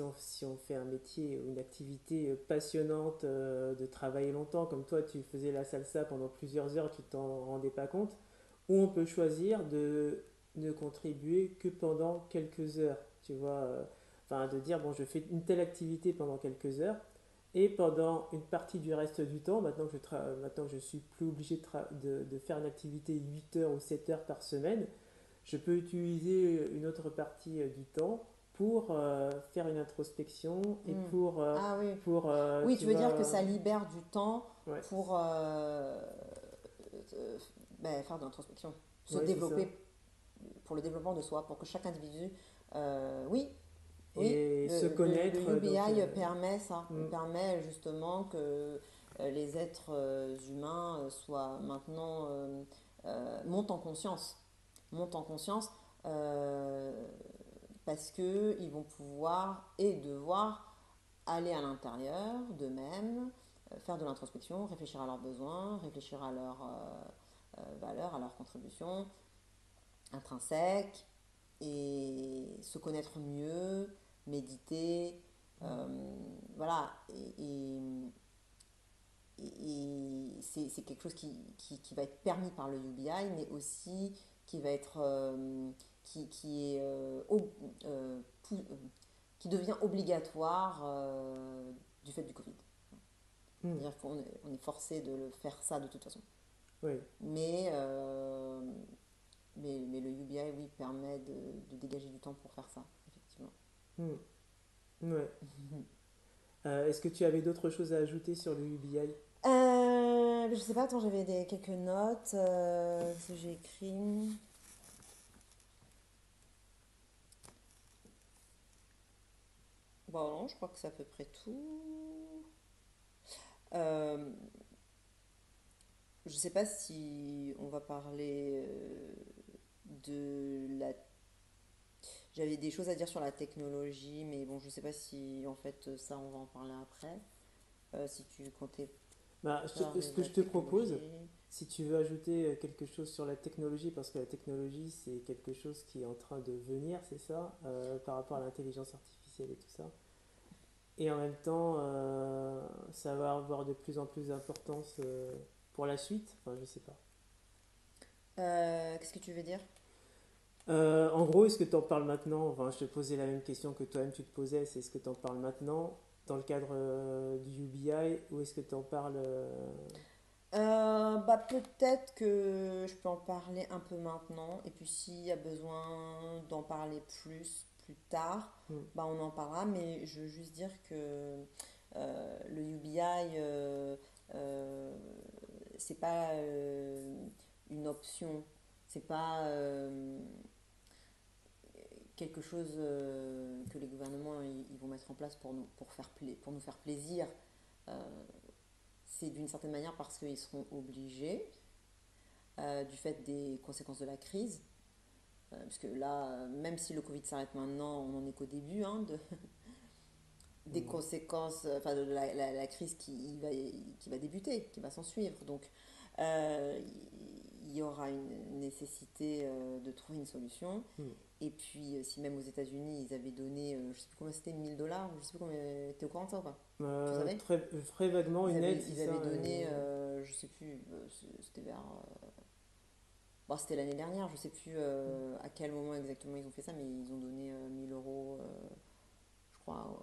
on fait un métier ou une activité passionnante de travailler longtemps, comme toi tu faisais la salsa pendant plusieurs heures, tu t'en rendais pas compte, ou on peut choisir de ne contribuer que pendant quelques heures, tu vois, enfin de dire bon je fais une telle activité pendant quelques heures et pendant une partie du reste du temps, maintenant que je suis plus obligé de faire une activité 8 heures ou 7 heures par semaine, je peux utiliser une autre partie du temps pour faire une introspection et Hmm. pour, Ah oui. pour Oui, tu tu veux dire que vois, ça libère du temps ouais, pour faire de l'introspection, se ouais, c'est ça. développer pour le développement de soi, pour que chaque individu, oui, oui, Et se le connaître, donc, UBI permet ça, mm, permet justement que les êtres humains soient maintenant, montent en conscience, montent en conscience euh, parce qu'ils vont pouvoir et devoir aller à l'intérieur d'eux-mêmes, faire de l'introspection, réfléchir à leurs besoins, réfléchir à leurs valeurs, à leurs contributions intrinsèques, et se connaître mieux, méditer, voilà. C'est quelque chose qui va être permis par le UBI, mais aussi qui va être qui est qui devient obligatoire du fait du Covid. mm, C'est-à-dire qu'on est, on est forcé de le faire ça de toute façon. ouais, Mais, euh, mais le UBI, oui, permet de dégager du temps pour faire ça, effectivement. mm, ouais. Est-ce que tu avais d'autres choses à ajouter sur le UBI? Je sais pas, attends, j'avais quelques notes que j'ai écrites. Bon, non, je crois que c'est à peu près tout. Euh, je sais pas si on va parler de la... J'avais des choses à dire sur la technologie, mais bon, je sais pas si en fait ça, on va en parler après. Si tu comptais Bah, parler ce de que la je te propose, technologie. si tu veux ajouter quelque chose sur la technologie, parce que la technologie c'est quelque chose qui est en train de venir, c'est ça, par rapport à l'intelligence artificielle et tout ça. Et en même temps, ça va avoir de plus en plus d'importance pour la suite. Enfin, je sais pas. Qu'est-ce que tu veux dire? En gros, est-ce que tu en parles maintenant? Enfin, je te posais la même question que toi-même tu te posais. C'est est-ce que tu en parles maintenant dans le cadre du UBI ou est-ce que tu en parles Bah, peut-être que je peux en parler un peu maintenant, et puis s'il y a besoin d'en parler plus tard, hmm, bah on en parlera, mais je veux juste dire que le UBI, c'est pas une option, c'est pas quelque chose que les gouvernements ils vont mettre en place pour nous faire plaisir. Euh, c'est d'une certaine manière parce qu'ils seront obligés, du fait des conséquences de la crise. Puisque là, même si le Covid s'arrête maintenant, on n'en est qu'au début des hmm, conséquences, enfin de la crise qui va débuter, qui va s'en suivre. Donc, il y aura une nécessité de trouver une solution. hmm, Et puis, si même aux États-Unis, ils avaient donné, je sais plus combien c'était, 1000 $, je sais plus combien, t'es au courant de ça ou pas? Tu savais? Très vaguement, une aide, c'est Ils ça. avaient donné, je sais plus, c'était vers, bon, c'était l'année dernière, je sais plus à quel moment exactement ils ont fait ça, mais ils ont donné 1000 €, je crois,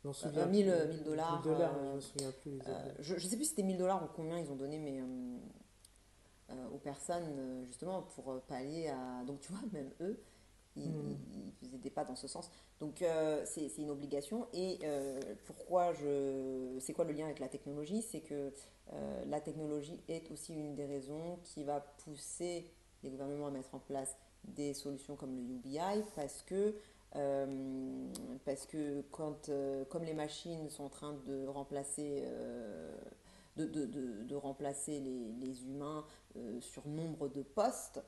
Je m'en souviens plus. 1000 1000 dollars. dollars, mais je me souviens plus exactement. Je sais plus si c'était 1000 $ ou combien ils ont donné, mais aux personnes, justement, pour pallier à. Donc, tu vois, même eux, Hmm. ils faisaient des pas dans ce sens. Donc, c'est une obligation. Et c'est quoi le lien avec la technologie? C'est que la technologie est aussi une des raisons qui va pousser les gouvernements à mettre en place des solutions comme le UBI parce que comme les machines sont en train de remplacer de remplacer les humains sur nombre de postes.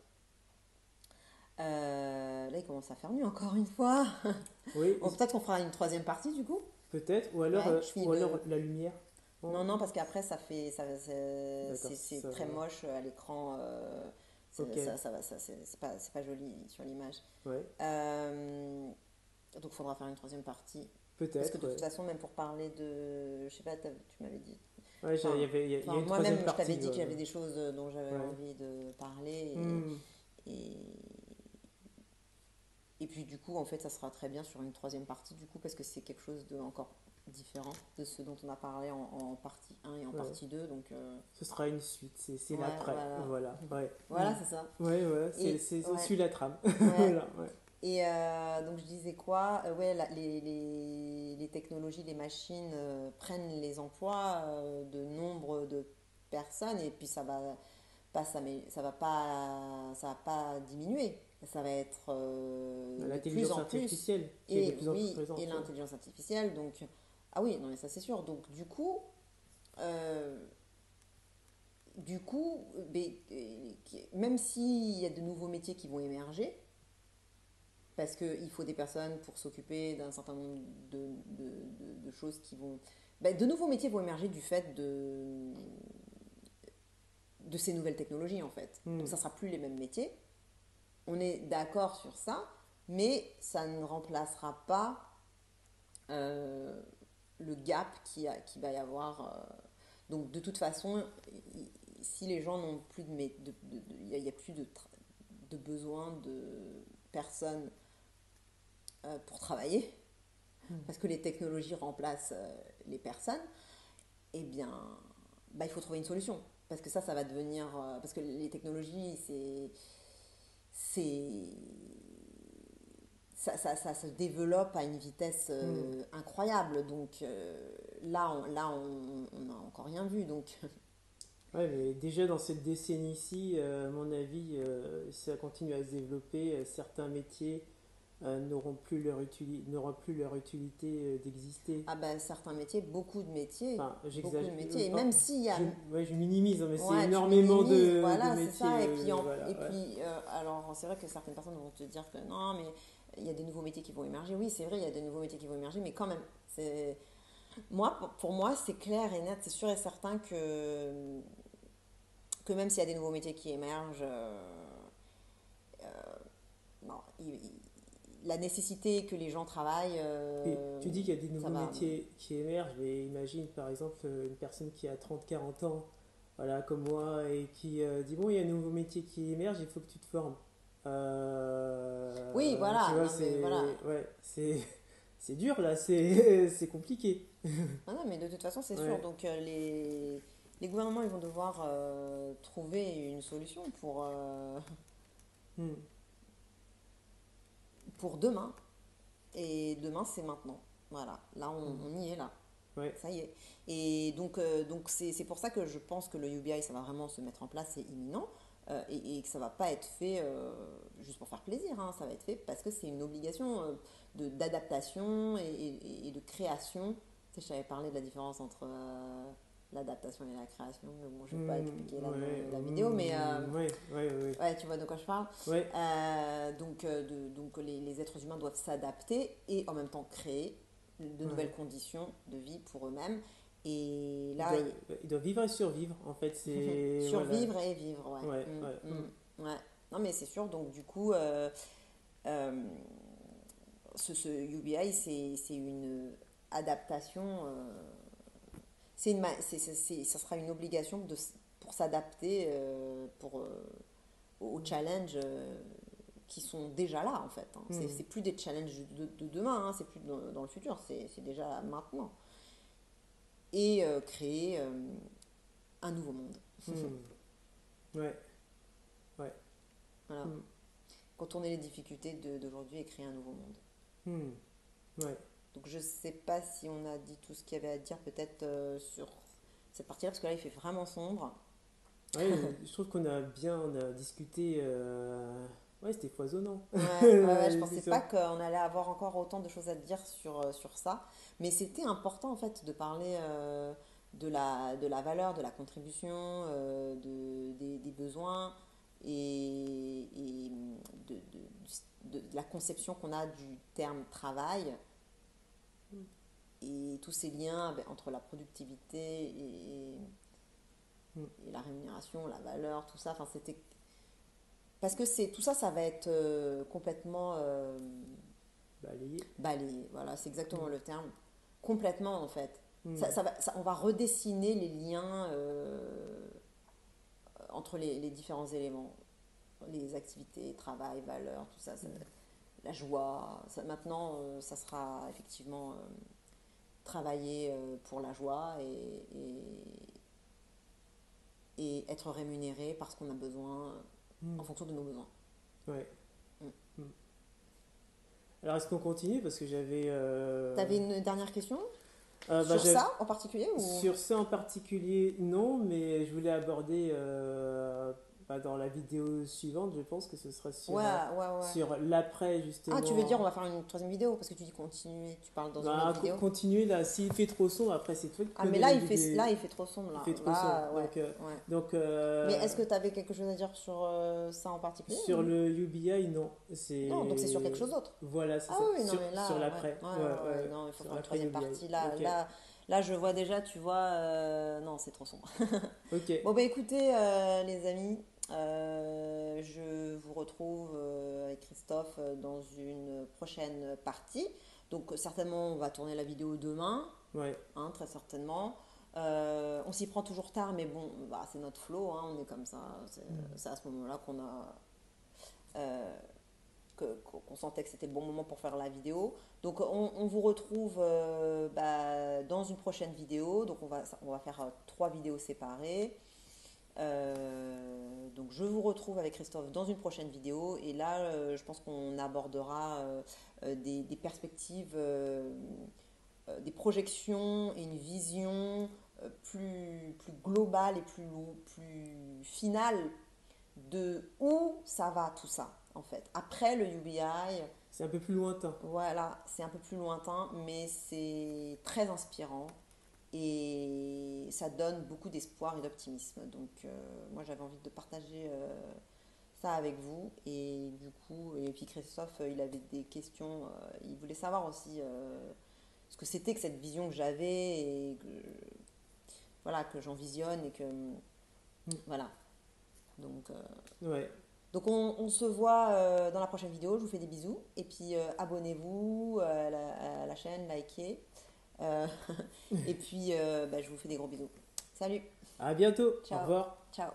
Là, il commence à faire nuit encore une fois. Oui, Bon, peut-être qu'on fera une troisième partie du coup. peut-être. Ouais, je finis Ou de. alors la lumière. Non, Oh, non, parce qu'après, ça fait. d'accord, C'est ça très va. moche à l'écran. Ok, C'est pas joli sur l'image. ouais. Donc, il faudra faire une troisième partie. Parce que Peut-être, de toute ouais. façon, même pour parler de. Je sais pas, tu m'avais dit. Ouais, Enfin, il y a une troisième moi-même, je t'avais partie. dit Ouais. qu'il y avait des choses dont j'avais Ouais. envie de parler. Hmm. Et, et puis du coup, en fait, ça sera très bien sur une troisième partie, du coup, parce que c'est quelque chose de encore différent de ce dont on a parlé en partie un et en Ouais. partie 2. Donc, Ce sera une suite, c'est ouais, l'après. voilà. Voilà, ouais. Voilà, Hmm. c'est ça. Ouais, ouais, Et, ça ouais, suit la trame. ouais. Voilà, ouais. Et donc, je disais quoi? Ouais, les technologies, les machines prennent les emplois de nombre de personnes, et puis ça va pas diminuer. Ça va être de plus L'intelligence en plus. artificielle qui est de Et plus en plus oui, et présente. Ouais. l'intelligence artificielle. Donc, ah oui, non, mais ça c'est sûr. Donc, euh, mais, même s'il y a de nouveaux métiers qui vont émerger, parce qu'il faut des personnes pour s'occuper d'un certain nombre de choses qui vont. Ben, de nouveaux métiers vont émerger du fait de ces nouvelles technologies, en fait. Hmm. Donc, ça ne sera plus les mêmes métiers. On est d'accord sur ça, mais ça ne remplacera pas euh, le gap qui va y avoir. Donc de toute façon, si les gens n'ont plus il y a plus de besoin de personnes pour travailler, parce que les technologies remplacent les personnes, eh bien, bah, il faut trouver une solution. Parce que ça va devenir. Parce que les technologies, c'est ça se développe à une vitesse Hmm. incroyable. Donc on n'a encore rien vu. Donc, Ouais, mais déjà dans cette décennie-ci, à mon avis, si ça continue à se développer, certains métiers n'auront plus leur utilité d'exister. ah ben, certains métiers, Enfin, beaucoup de j'exagère. métiers. Et même s'il y a. Ouais, je minimise, hein, mais c'est Ouais, tu énormément minimises, de voilà, c'est métiers. ça. Et puis, Voilà, ouais. alors, c'est vrai que certaines personnes vont te dire que non, mais il y a des nouveaux métiers qui vont émerger. Oui, c'est vrai, il y a des nouveaux métiers qui vont émerger, mais quand même, pour moi, c'est clair et net, c'est sûr et certain que même s'il y a des nouveaux métiers qui émergent, non, la nécessité que les gens travaillent, Puis, tu dis qu'il y a des ça nouveaux va. métiers qui émergent, mais imagine par exemple une personne qui a 30 40 ans, voilà, comme moi, et qui dit bon, il y a un nouveau métier qui émerge, il faut que tu te formes. Oui, Tu voilà, vois, non, mais voilà. c'est dur là, c'est compliqué. Ah non, mais de toute façon, c'est sûr. Ouais. Donc, les gouvernements, ils vont devoir trouver une solution Hmm. pour demain. Et demain, c'est maintenant. Voilà, là, Hmm. on y est là. Ouais. Ça y est. Et donc c'est pour ça que je pense que le UBI, ça va vraiment se mettre en place, c'est imminent. Et que ça va pas être fait juste pour faire plaisir, hein. Ça va être fait parce que c'est une obligation d'adaptation et de création. Tu sais, je t'avais parlé de la différence entre l'adaptation et la création. Mais bon, je vais pas expliquer là Ouais. dans la vidéo, mais Ouais. ouais, tu vois de quoi je parle. Ouais. Donc les êtres humains doivent s'adapter et en même temps créer de Ouais. nouvelles conditions de vie pour eux-mêmes. Et Il là, doit, il doit vivre et survivre, en fait, c'est... Voilà. survivre et vivre, ouais. Ouais. Ouais. Ouais. Non, mais c'est sûr, donc du coup, Ce UBI, c'est une adaptation, ça sera une obligation pour s'adapter aux challenges qui sont déjà là en fait. Hein. C'est plus des challenges de demain, hein, c'est plus dans le futur, c'est déjà maintenant. Et créer un nouveau monde. Ouais, ouais. Voilà. Contourner les difficultés d'aujourd'hui et créer un nouveau monde. Ouais. Donc je sais pas si on a dit tout ce qu'il y avait à dire peut-être sur cette partie-là, parce que là il fait vraiment sombre. Ouais, je trouve on a discuté. Ouais, c'était foisonnant. Ouais, je C'est pensais pas ça. qu'on allait avoir encore autant de choses à dire sur ça, mais c'était important en fait de parler de la valeur, de la contribution, des besoins et de la conception qu'on a du terme travail et tous ces liens entre la productivité et la rémunération, la valeur, tout ça. Enfin, c'était parce que c'est tout ça, ça va être complètement Balayé. balayé. Voilà, c'est exactement Mm. le terme. Complètement en fait. Mm. On va redessiner les liens entre les différents éléments, les activités, travail, valeur, tout ça, la joie. Maintenant, ça sera effectivement travailler pour la joie et être rémunéré parce qu'on a besoin en Mm. fonction de nos besoins. Ouais. Mm. Mm. Alors, est-ce qu'on continue? Parce que j'avais. T'avais une dernière question Bah, sur ça en particulier ou... sur ça en particulier, non, mais je voulais aborder bah, dans la vidéo suivante, je pense que ce sera Ouais, ouais, ouais. sur l'après, Ah, tu veux dire on justement. va faire une troisième vidéo parce que tu dis continuer, tu parles dans une autre Bah, vidéo. continuer là, s'il fait trop sombre, après c'est toi qui Ah, mais connais la là vidéo. il fait trop sombre Il là. fait trop sombre. Là, ouais, ouais. Donc Mais est-ce que tu avais quelque chose à dire sur ça en particulier sur ou... le UBI, non. Non, donc c'est sur quelque C'est. chose d'autre. Voilà, c'est Ah ça. oui, non, mais Sur là, ouais, l'après. ouais, Ouais, ouais, ouais, ouais. non, il faut Sur faire une l'après troisième UBI. partie. Là, Ok. là, je vois déjà, tu vois, non, c'est trop sombre. Ok. Bon, bah écoutez, les amis, je vous retrouve avec Christophe dans une prochaine partie. Donc, certainement, on va tourner la vidéo demain, Ouais. hein, très certainement. On s'y prend toujours tard, mais bon, bah, c'est notre flow, hein, on est comme ça. C'est à ce moment-là qu'on a. euh, qu'on sentait que c'était le bon moment pour faire la vidéo. Donc on vous retrouve dans une prochaine vidéo. Donc on va faire trois vidéos séparées. Donc je vous retrouve avec Christophe dans une prochaine vidéo. Et là, je pense qu'on abordera des perspectives, des projections et une vision plus globale et plus finale de où ça va tout ça en fait. Après le UBI, C'est un peu plus lointain. voilà, c'est un peu plus lointain, mais c'est très inspirant et ça donne beaucoup d'espoir et d'optimisme. Donc moi j'avais envie de partager ça avec vous et du coup, et puis Christophe, il avait des questions, il voulait savoir aussi ce que c'était que cette vision que j'avais et que, voilà, que j'envisionne et que Mm. voilà. Donc Ouais. on se voit dans la prochaine vidéo. Je vous fais des bisous. Et puis abonnez-vous à la chaîne, likez. Euh, et puis je vous fais des gros bisous. Salut, À bientôt. Au ciao, revoir. ciao.